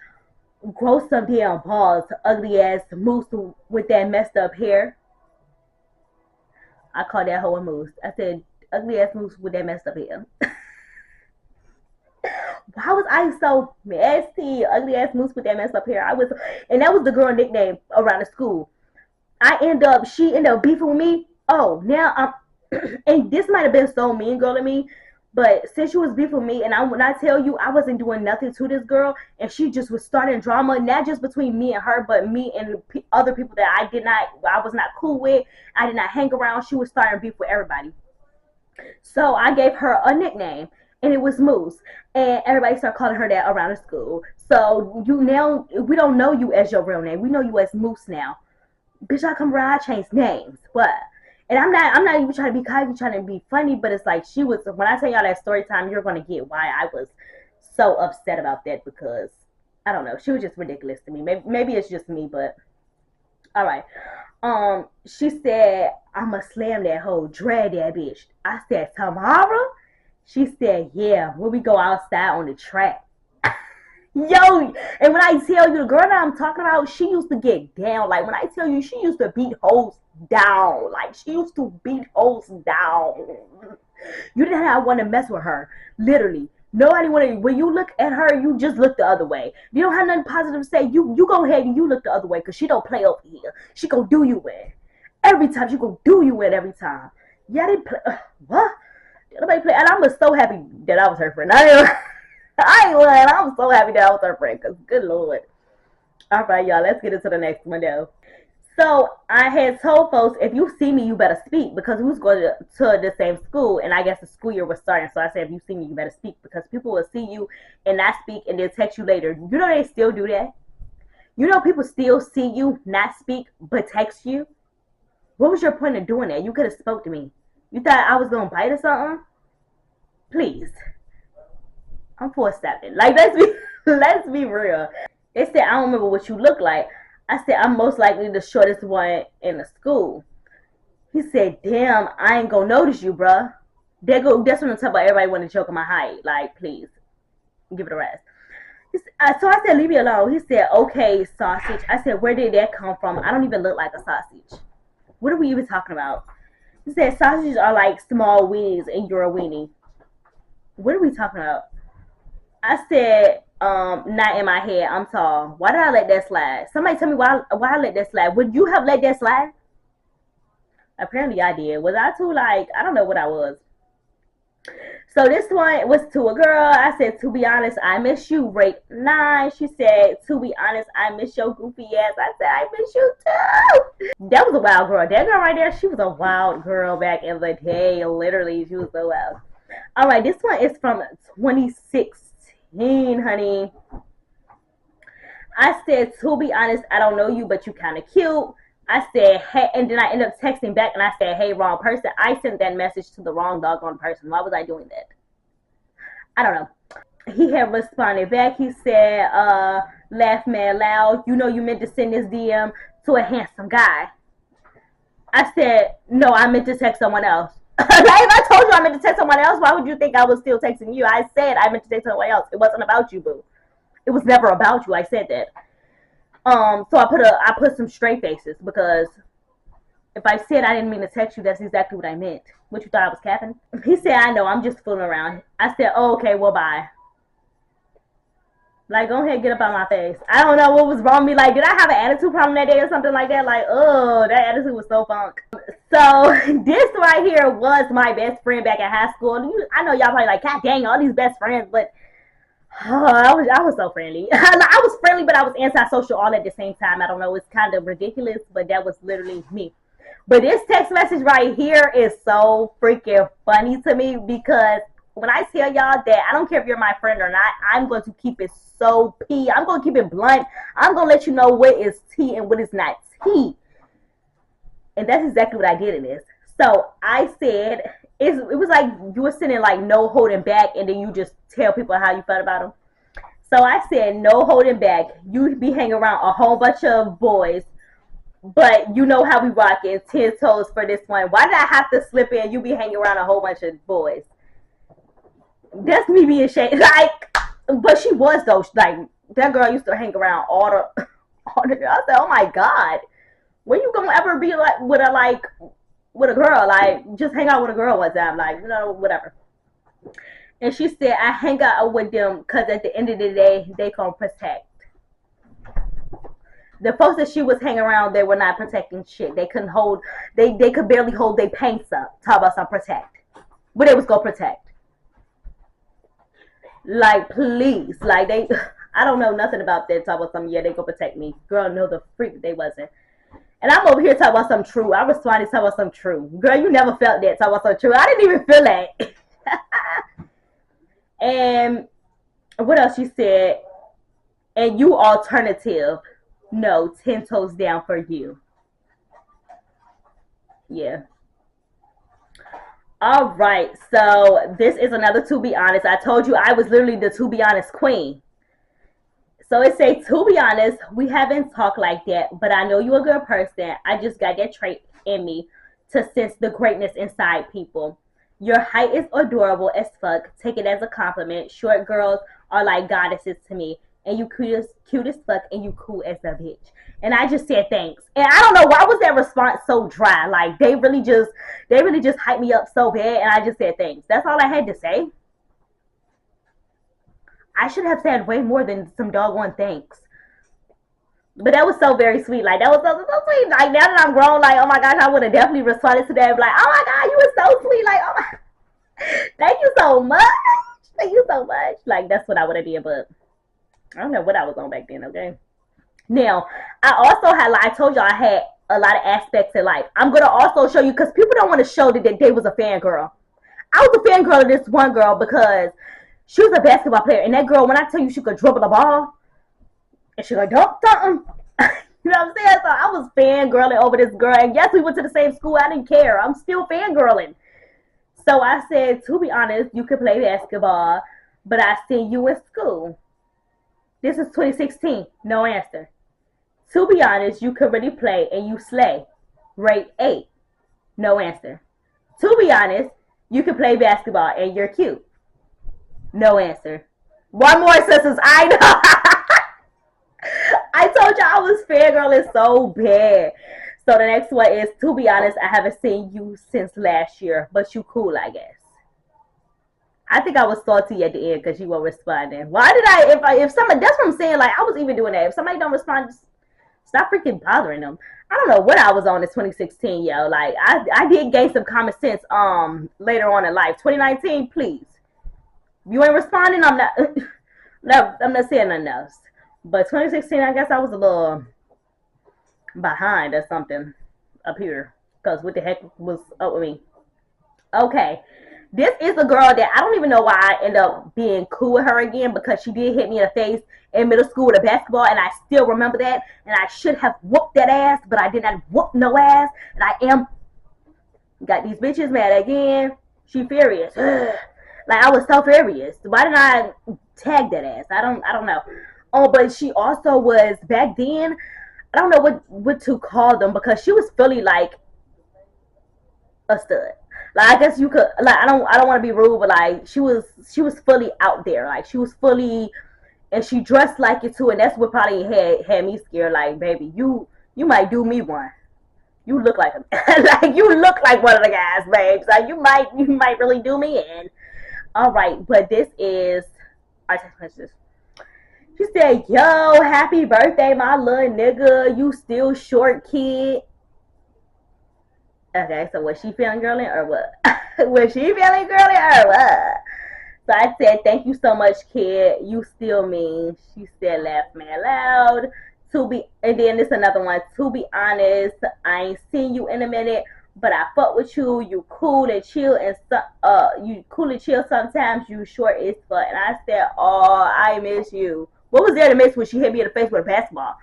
grow some damn balls, ugly ass moose with that messed up hair. I called that hoe a moose. I said, ugly ass moose with that messed up hair. Why was I so messy? Ugly ass moose with that messed up hair. And that was the girl nickname around the school. She ended up beefing with me. Oh, now and this might have been so mean, girl, to me. But since she was beefing with me, and when I tell you I wasn't doing nothing to this girl, and she just was starting drama, not just between me and her, but me and other people that I was not cool with, I did not hang around. She was starting beef with everybody. So I gave her a nickname, and it was Moose. And everybody started calling her that around the school. So we don't know you as your real name. We know you as Moose now. Bitch, I come around, I change names. What? And I'm not even trying to be cocky, trying to be funny, but it's like when I tell y'all that story time, you're gonna get why I was so upset about that because I don't know, she was just ridiculous to me. Maybe it's just me, but all right. She said, I'ma slam that hoe, drag that bitch. I said, tomorrow? She said, yeah, when we go outside on the track. Yo, and when I tell you the girl that I'm talking about, she used to get down. Like when I tell you, she used to beat hoes down. Like she used to beat hoes down. You didn't have want to mess with her. Literally. Nobody wanted. When you look at her, you just look the other way. You don't have nothing positive to say. You go ahead and you look the other way because she don't play over here. She gonna do you in. Every time she gonna do you in every time. Yeah, they play. What? Nobody play. And I was so happy that I was her friend. I ain't lying. I was so happy that I was her friend because good lord. All right, y'all. Let's get into the next one though. So I had told folks, if you see me, you better speak because we was going to the same school, and I guess the school year was starting. So I said, if you see me, you better speak because people will see you and not speak, and they'll text you later. You know they still do that. You know people still see you, not speak, but text you. What was your point of doing that? You could have spoke to me. You thought I was gonna bite or something? Please. I'm 4'7". Like let's be real. They said I don't remember what you look like. I said I'm most likely the shortest one in the school. He said, damn, I ain't gonna notice you, bruh. That's what I'm talking about. Everybody want to joke on my height. Like, please, give it a rest. So I said, leave me alone. He said, okay, sausage. I said, where did that come from? I don't even look like a sausage. What are we even talking about? He said, sausages are like small weenies and you're a weenie. What are we talking about? I said, not in my head. I'm tall. Why did I let that slide? Somebody tell me why I let that slide. Would you have let that slide? Apparently I did. Was I too I don't know what I was. So this one was to a girl. I said, to be honest, I miss you. Rate 9. She said, to be honest, I miss your goofy ass. I said, I miss you too. That was a wild girl. That girl right there, she was a wild girl back in the day. Literally, she was so wild. All right, this one is from 2016, honey. I said, to be honest, I don't know you, but you kind of cute. I said, hey, and then I ended up texting back and I said, hey, wrong person. I sent that message to the wrong doggone person. Why was I doing that? I don't know. He had responded back. He said, laugh man loud. You know you meant to send this DM to a handsome guy. I said, no, I meant to text someone else. Like if I told you I meant to text someone else, why would you think I was still texting you? I said I meant to text someone else. It wasn't about you, boo. It was never about you. I said that. So I put some straight faces because if I said I didn't mean to text you, that's exactly what I meant. What, you thought I was capping? He said, I know, I'm just fooling around. I said, oh, okay, well, bye. Like, go ahead, get up on my face. I don't know what was wrong with me. Like, did I have an attitude problem that day or something like that? Like, oh, that attitude was so funk. So, this right here was my best friend back at high school. I know y'all probably like, God dang, all these best friends, but I was so friendly. I was friendly, but I was antisocial all at the same time. I don't know, it's kind of ridiculous, but that was literally me. But this text message right here is so freaking funny to me because when I tell y'all that I don't care if you're my friend or not, I'm going to keep it so P. I'm going to keep it blunt. I'm going to let you know what is T and what is not T. And that's exactly what I did in this. So I said, it was like you were sitting like no holding back and then you just tell people how you felt about them. So I said, no holding back. You be hanging around a whole bunch of boys, but you know how we rocking 10 toes for this one. Why did I have to slip in? You be hanging around a whole bunch of boys. That's me being shady. Like, but she was though. Like, that girl used to hang around all the. I said, oh my God, when you gonna ever be like with a girl? Like, just hang out with a girl one time. Like, you know, whatever. And she said, I hang out with them because at the end of the day, they gonna protect. The folks that she was hanging around, they were not protecting shit. They couldn't hold. They could barely hold their pants up. Talk about some protect, but they was gonna protect. Like, please, like they. I don't know nothing about that. Talk about something. Yeah, they go protect me. Girl, no, the freak they wasn't. And I'm over here talking about something true. I responded talking about something true. Girl, you never felt that. Talking about something true. I didn't even feel that. And what else you said? And you alternative. No, 10 toes down for you. Yeah. All right. So this is another to be honest. I told you I was literally the to be honest queen. So it say, to be honest, we haven't talked like that, but I know you're a good person. I just got that trait in me to sense the greatness inside people. Your height is adorable as fuck. Take it as a compliment. Short girls are like goddesses to me. And you cute as fuck and you cool as a bitch. And I just said thanks. And I don't know why was that response so dry. Like they really just hyped me up so bad and I just said thanks. That's all I had to say. I should have said way more than some doggone thanks. But that was so very sweet. Like, that was so sweet. Like, now that I'm grown, like, oh my gosh, I would have definitely responded to that. Like, oh my God, you were so sweet. Like, oh my, thank you so much. Thank you so much. Like, that's what I would have did, but I don't know what I was on back then, okay? Now, I also had, like I told y'all, I had a lot of aspects in life. I'm going to also show you, because people don't want to show that they was a fangirl. I was a fangirl of this one girl because she was a basketball player. And that girl, when I tell you she could dribble the ball, and she like, dunk something. You know what I'm saying? So I was fangirling over this girl. And yes, we went to the same school. I didn't care. I'm still fangirling. So I said, to be honest, you could play basketball, but I seen you in school. This is 2016. No answer. To be honest, you could really play and you slay. Rate 8. No answer. To be honest, you could play basketball and you're cute. No answer. One more, sisters. I know. I told you I was fangirling so bad. So the next one is, to be honest, I haven't seen you since last year, but you cool, I guess. I think I was salty at the end because you weren't responding. Why did if somebody, that's what I'm saying, like, I was even doing that. If somebody don't respond, just stop freaking bothering them. I don't know what I was on in 2016, yo. Like, I did gain some common sense later on in life. 2019, please. If you ain't responding, I'm not no, I'm not saying nothing else. But 2016, I guess I was a little behind or something up here. Because what the heck was up with me? Okay. This is a girl that I don't even know why I end up being cool with her again, because she did hit me in the face in middle school with a basketball, and I still remember that. And I should have whooped that ass, but I did not whoop no ass. And I am got these bitches mad again. She furious. Like, I was so furious. Why didn't I tag that ass? I don't know. Oh, but she also was back then. I don't know what to call them, because she was fully like a stud. Like, I guess you could, like, I don't want to be rude, but like she was fully out there. Like, she was fully and she dressed like it too, and that's what probably had me scared. Like, baby, you might do me one. You look like him. Like, you look like one of the guys, babe. So you might really do me in. All right, but this is our text messages. She said, "Yo, happy birthday, my little nigga. You still short, kid." Okay, so was she feeling girly or what? Was she feeling girly or what? So I said, "Thank you so much, kid. You still mean." She said, "Laugh man loud." And then this another one. "To be honest, I ain't seen you in a minute, but I fuck with you. You cool and chill, and you cool and chill sometimes. You short as fuck." And I said, "Oh, I miss you." What was there to miss when she hit me in the face with a basketball?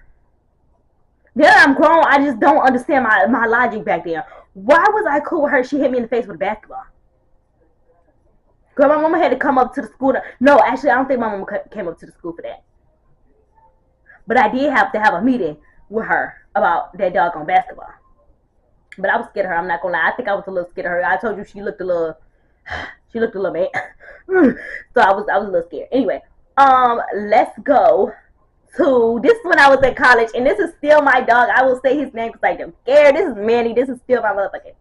Now I'm grown, I just don't understand my logic back then. Why was I cool with her? She hit me in the face with a basketball. Girl, my mama had to come up to the school. No, actually, I don't think my mama came up to the school for that. But I did have to have a meeting with her about that doggone basketball. But I was scared of her. I'm not gonna lie. I think I was a little scared of her. I told you she looked a little bad. So I was a little scared. Anyway, let's go to this when I was in college, and this is still my dog. I will say his name because like I'm scared. This is Manny. This is still my motherfucker.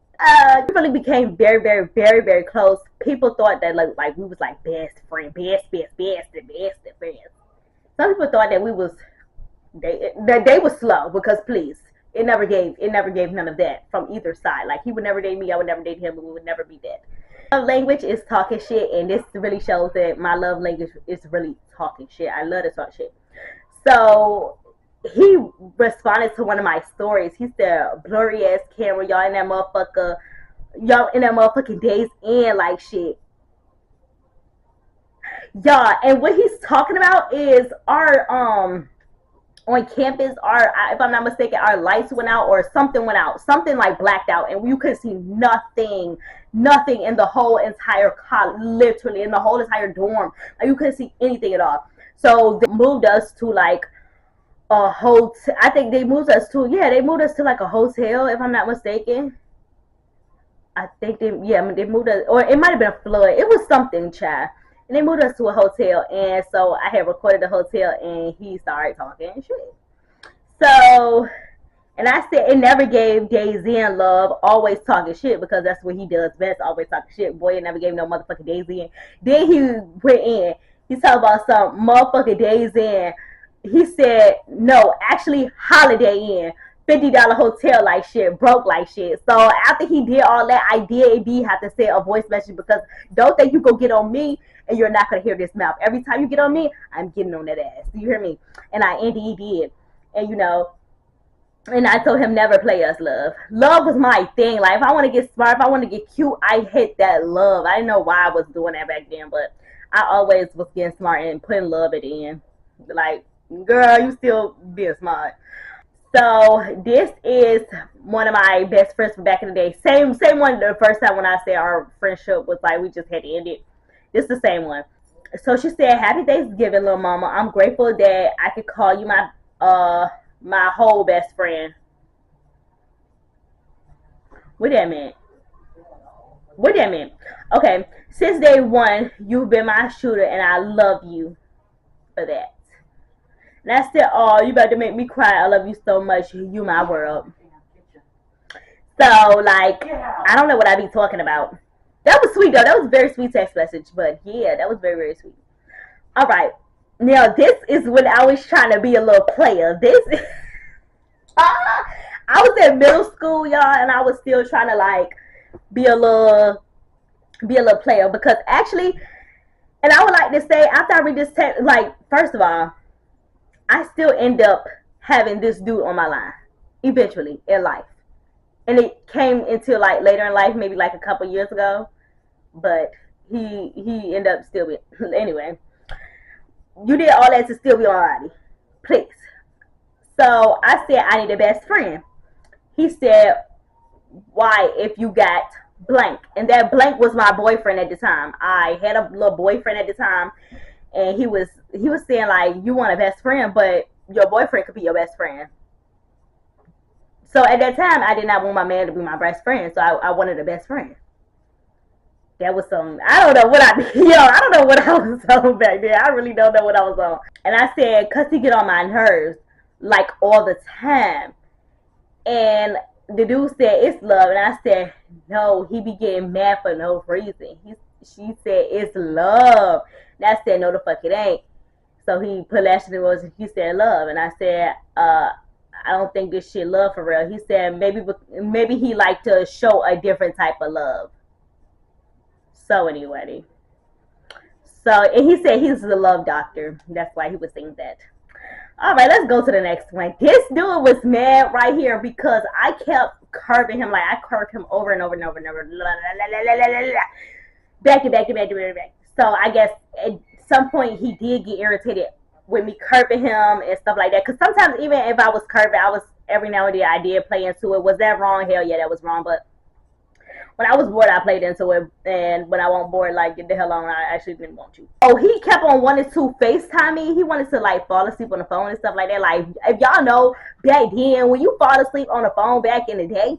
We really became very, very, very, very close. People thought that like we was like best friend, best friends. Some people thought that we was they was slow because please, it never gave none of that from either side. Like he would never date me, I would never date him, we would never be that. Love language is talking shit, and this really shows that my love language is really talking shit. I love to talk shit. So he responded to one of my stories. He said, "Blurry ass camera, y'all in that motherfucking days in like shit." Y'all, and what he's talking about is our on campus, if I'm not mistaken, our lights went out or something went out, something like blacked out, and you could see nothing in the whole entire college, literally in the whole entire dorm. Like you couldn't see anything at all. So they moved us to like a hotel. I think they moved us to like a hotel, if I'm not mistaken. I think they moved us, or it might have been a flood. It was something, child. And they moved us to a hotel, and so I had recorded the hotel, and he started talking shit. So, and I said it never gave Days in love, always talking shit, because that's what he does best, always talking shit. Boy, it never gave no motherfucking Days in. Then he went in. He talked about some motherfucking Days in. He said, no, actually Holiday Inn. $50 hotel like shit, broke like shit. So after he did all that, I did have to say a voice message because don't think you go get on me and you're not gonna hear this mouth. Every time you get on me, I'm getting on that ass. Do you hear me? And I indeed did. And you know, and I told him never play us love. Love was my thing. Like if I want to get smart, if I want to get cute, I hit that love. I didn't know why I was doing that back then, but I always was getting smart and putting love at the end. Like, girl, you still being smart. So this is one of my best friends from back in the day. Same one the first time when I said our friendship was like we just had to end it. This is the same one. So she said, "Happy Thanksgiving, little mama. I'm grateful that I could call you my whole best friend." What that mean? What that mean? Okay. Since day one, you've been my shooter, and I love you for that. And I said, "Oh, you about to make me cry. I love you so much. You my world." So, like, I don't know what I be talking about. That was sweet, though. That was a very sweet text message. But, yeah, that was very, very sweet. All right. Now, this is when I was trying to be a little player. I was in middle school, y'all, and I was still trying to, like, be a little player. Because, actually, and I would like to say, after I read this text, like, first of all, I still end up having this dude on my line eventually in life. And it came into like later in life, maybe like a couple years ago. But he ended up still being anyway. You did all that to still be alrighty. Please. So I said I need a best friend. He said, "Why if you got blank?" And that blank was my boyfriend at the time. I had a little boyfriend at the time. And he was saying like, you want a best friend, but your boyfriend could be your best friend. So at that time, I did not want my man to be my best friend, so I wanted a best friend. That was some, I don't know what I don't know what I was on back then. I really don't know what I was on. And I said, cause he get on my nerves like all the time. And the dude said it's love, and I said no. He be getting mad for no reason. She said it's love, and I said no, the fuck it ain't. So he put lashes in words, and he said love, and I said I don't think this shit love for real. He said maybe he like to show a different type of love. So anyway, and he said he's the love doctor. That's why he was saying that. All right, let's go to the next one. This dude was mad right here because I kept curving him. Like, I curved him over and over and over and over. Back to back to back to back. So I guess at some point he did get irritated with me curving him and stuff like that. Because sometimes even if I was curving, every now and then I did play into it. Was that wrong? Hell yeah, that was wrong. But when I was bored, I played into it, and when I wasn't bored, like, get the hell on, I actually didn't want to. Oh, he kept on wanting to FaceTime me. He wanted to, like, fall asleep on the phone and stuff like that. Like, if y'all know, back then, when you fall asleep on the phone back in the day,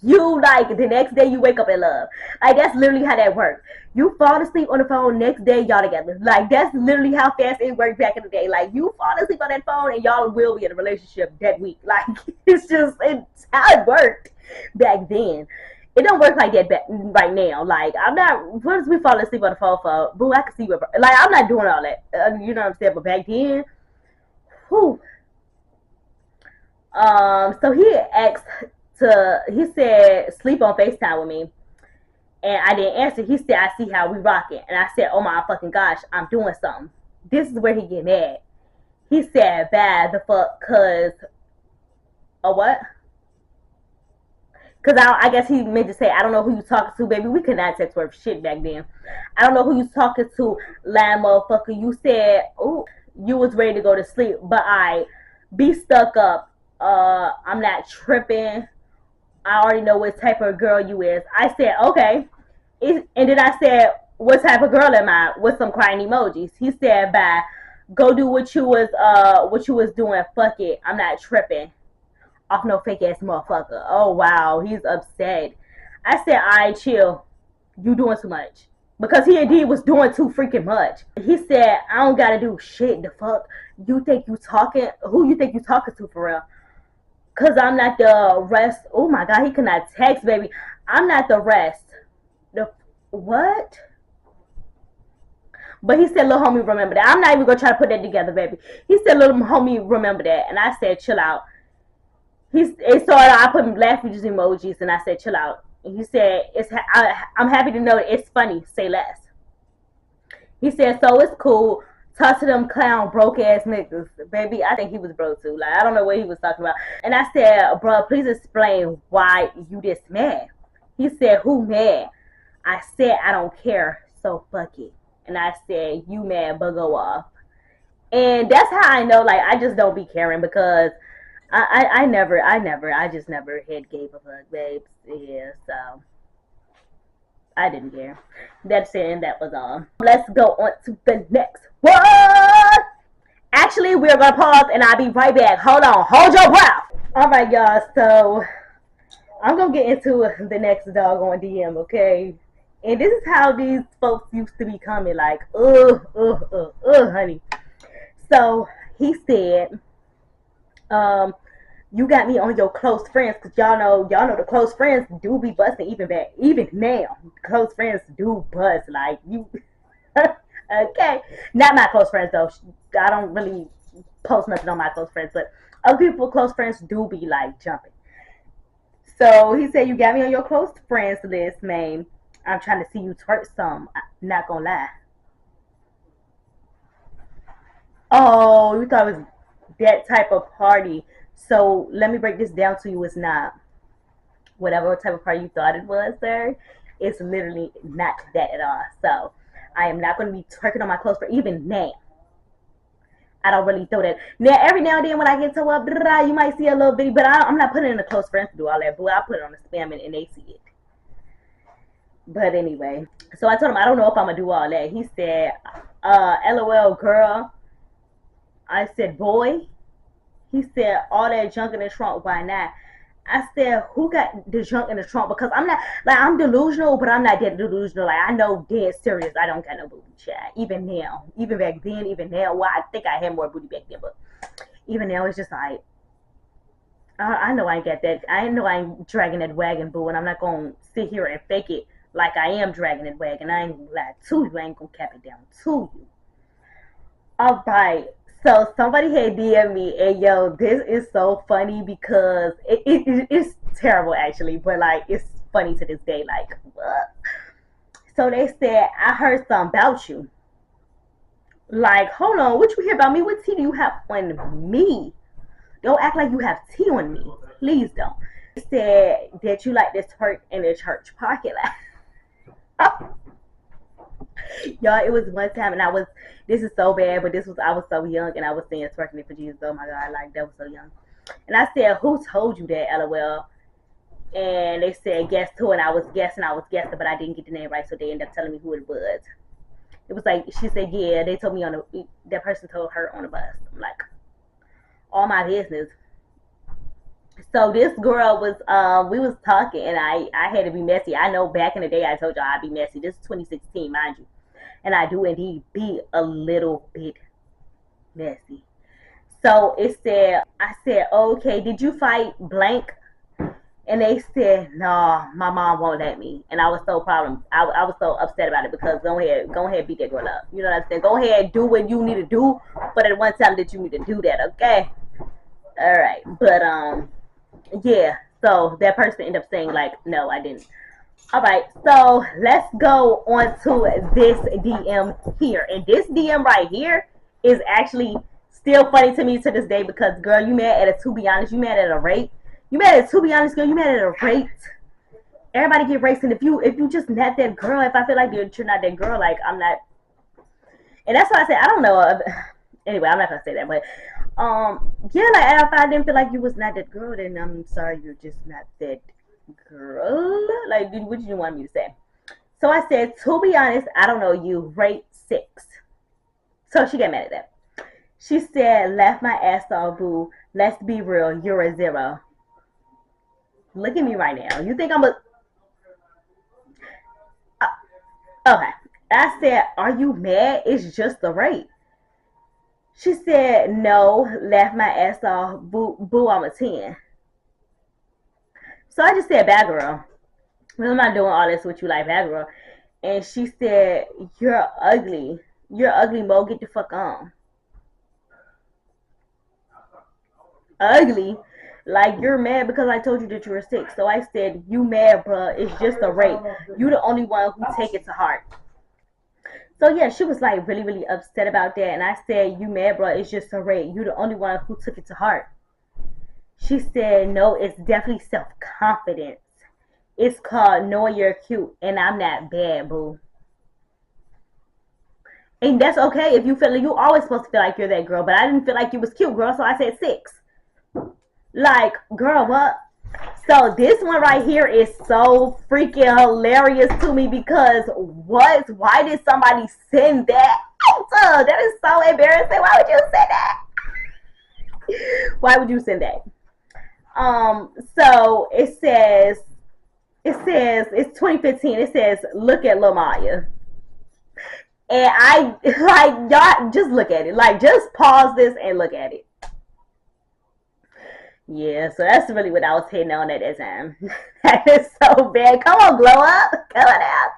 you, like, the next day you wake up in love. Like, that's literally how that works. You fall asleep on the phone, next day y'all together. Like, that's literally how fast it worked back in the day. Like, you fall asleep on that phone and y'all will be in a relationship that week. Like, it's how it worked back then. It don't work like that right now. Like, I'm not, what if we fall asleep on the phone for? Boo, I can see what, like, I'm not doing all that. You know what I'm saying? But back then, whew. So he said, sleep on FaceTime with me. And I didn't answer. He said, I see how we rocking. And I said, oh my fucking gosh, I'm doing something. This is where he get mad. He said, bad the fuck, cause, what? Because I guess he meant to say, I don't know who you talking to, baby. We could not text worth shit back then. I don't know who you talking to, lying motherfucker. You said, ooh, you was ready to go to sleep, but I be stuck up. I'm not tripping. I already know what type of girl you is. I said, okay. And then I said, what type of girl am I? With some crying emojis. He said, bye. Go do what you was doing. Fuck it. I'm not tripping. Off no fake ass motherfucker. Oh wow, he's upset. I said, alright, chill. You doing too much. Because he indeed was doing too freaking much. He said, I don't gotta do shit. The fuck? You think you talking? Who you think you talking to for real? Cause I'm not the rest. Oh my god, he cannot text, baby. I'm not the rest. The what? But he said, little homie, remember that. I'm not even gonna try to put that together, baby. He said, little homie, remember that. And I said, chill out. I put laughing emojis and I said, chill out. And he said, I'm happy to know that it's funny. Say less. He said, so it's cool. Talk to them clown broke ass niggas. Baby, I think he was broke too. Like, I don't know what he was talking about. And I said, bro, please explain why you this mad. He said, who mad? I said, I don't care. So fuck it. And I said, you mad, but go off. And that's how I know, like, I just don't be caring because I just never had gave a fuck, babes. Yeah, so I didn't care. That's it, and that was all. Let's go on to the next one. Actually, we're gonna pause, and I'll be right back. Hold on, hold your breath. All right, y'all. So I'm gonna get into the next doggone DM, okay? And this is how these folks used to be coming, like, honey. So he said, you got me on your close friends, because y'all know the close friends do be busting even now. Close friends do bust, like, you. Okay, not my close friends though. I don't really post nothing on my close friends, but other people close friends do be like jumping. So he said, you got me on your close friends list, man. I'm trying to see you twerk some. I'm not gonna lie. Oh, you thought it was that type of party. So let me break this down to you. It's not. Whatever type of party you thought it was, sir, it's literally not that at all. So I am not going to be twerking on my close friend. Even now, I don't really throw that. Now, every now and then when I get to up, you might see a little bitty, but I'm not putting it in the close friends to do all that. But I put it on the spam and they see it. But anyway, so I told him I don't know if I'm going to do all that. He said, LOL, girl. I said, boy. He said, all that junk in the trunk, why not? I said, who got the junk in the trunk? Because I'm not, like, I'm delusional, but I'm not that delusional. Like, I know dead serious I don't got no booty, chat. Even now. Even back then, even now. Well, I think I had more booty back then, but even now, it's just like, I know I ain't got that. I know I ain't dragging that wagon, boo, and I'm not going to sit here and fake it like I am dragging that wagon. I ain't going to lie to you. I ain't going to cap it down to you. All right. So somebody had DM me, and yo, this is so funny because it's terrible actually, but like it's funny to this day. Like, what? So they said, I heard something about you. Like, hold on, what you hear about me? What tea do you have on me? Don't act like you have tea on me. Please don't. They said that you like this twerk in the church parking lot. Y'all, it was one time, and this is so bad, but I was so young, and I was saying twerking it for Jesus. Oh my God, like that was so young. And I said, who told you that, LOL? And they said, guess who? And I was guessing, but I didn't get the name right, so they ended up telling me who it was. It was like, she said, yeah, they told me that person told her on the bus. I'm like, all my business. So this girl was, we was talking, and I had to be messy. I know back in the day I told y'all I'd be messy. This is 2016, mind you. And I do indeed be a little bit messy. So it said, I said, okay, did you fight blank? And they said, no, my mom won't let me. And I was so proud. I was so upset about it because go ahead, beat that girl up. You know what I'm saying? Go ahead, do what you need to do, but at one time that you need to do that, okay? All right, but yeah. So that person ended up saying like, no, I didn't. All right, so let's go on to this DM here, and this DM right here is actually still funny to me to this day because, girl, you mad at a, to be honest, you mad at a rate. You mad at, to be honest, girl, you mad at a rate. Everybody get raped, and if you just not that girl, if I feel like you're not that girl, like I'm not, and that's why I say I don't know. Anyway, I'm not gonna say that, but yeah, like if I didn't feel like you was not that girl, then I'm sorry, you're just not that girl. Like, what did you want me to say? So I said, to be honest, I don't know you. Rate 6. So she got mad at that. She said, laugh my ass off, boo. Let's be real. You're a 0. Look at me right now. You think I'm a... Okay. I said, are you mad? It's just the rate. She said, no. Laugh my ass off, boo. Boo, I'm a 10. So I just said, bad girl. I'm not doing all this with you like bad girl. And she said, you're ugly. You're ugly, Mo. Get the fuck on. Ugly? Like, you're mad because I told you that you were 6. So I said, you mad, bruh. It's just a rape. You the only one who take it to heart. So yeah, she was like really, really upset about that. And I said, you mad, bruh. It's just a rape. You the only one who took it to heart. She said, no, it's definitely self-confidence. It's called knowing you're cute, and I'm not bad, boo. And that's okay if you feel like you always supposed to feel like you're that girl, but I didn't feel like you was cute, girl, so I said 6. Like, girl, what? So this one right here is so freaking hilarious to me because what? Why did somebody send that? That is so embarrassing. Why would you send that? Why would you send that? So it says it's 2015. It says, look at Lamaya. And I like y'all just look at it. Like just pause this and look at it. Yeah, so that's really what I was hitting on at that time. That is so bad. Come on, glow up. Come on out.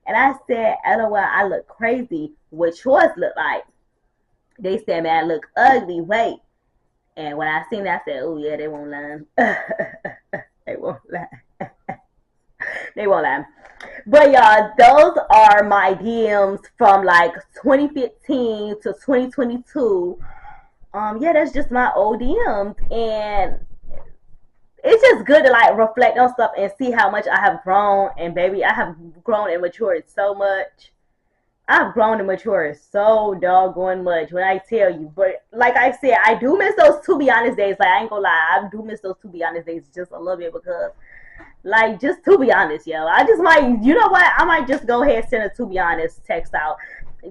And I said, LOL, I look crazy. What yours look like? They said, man, I look ugly. Wait. And when I seen that, I said, oh yeah, they won't lie. They won't lie. They won't lie. But y'all, those are my DMs from like 2015 to 2022. Yeah, that's just my old DMs, and it's just good to like reflect on stuff and see how much I have grown. And baby, I have grown and matured so much. I've grown and matured so doggone much when I tell you. But like I said, I do miss those to be honest days. Like I ain't gonna lie, I do miss those to be honest days just a little bit because, like, just to be honest, yo, I just might, you know what? I might just go ahead and send a to be honest text out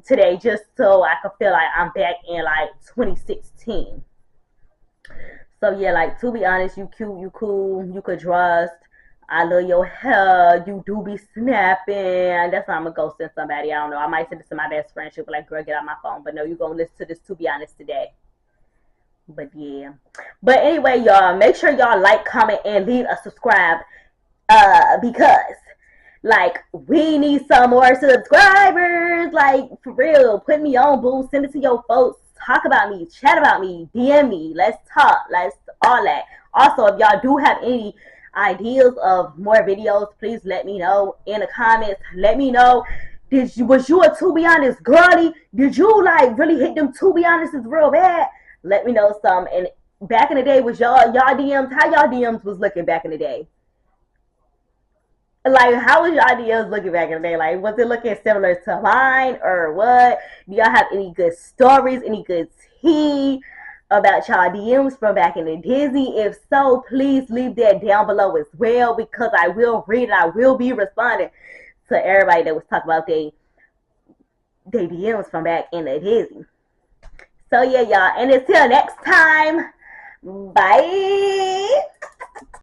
today just so I can feel like I'm back in like 2016. So yeah, like to be honest, you cute, you cool, you could trust. I love your hair. You do be snapping. That's why I'm gonna go send somebody. I don't know. I might send it to my best friend. She'll be like, girl, get out my phone. But no, you gonna listen to this to be honest today. But yeah. But anyway, y'all, make sure y'all like, comment, and leave a subscribe. Because like we need some more subscribers. Like for real. Put me on, boo. Send it to your folks. Talk about me, chat about me, DM me. Let's talk. Let's all that. Also, if y'all do have any ideas of more videos, please let me know in the comments. Let me know. Was you a to be honest girly? Did you like really hit them to be honest is real bad? Let me know some. And back in the day, was y'all DMs? How y'all DMs was looking back in the day? Like, how was your ideas looking back in the day? Like, was it looking similar to mine or what? Do y'all have any good stories, any good tea about y'all DMs from back in the Disney? If so, please leave that down below as well, because I will read it. I will be responding to everybody that was talking about they DMs from back in the Disney. So yeah, y'all, and until next time, bye.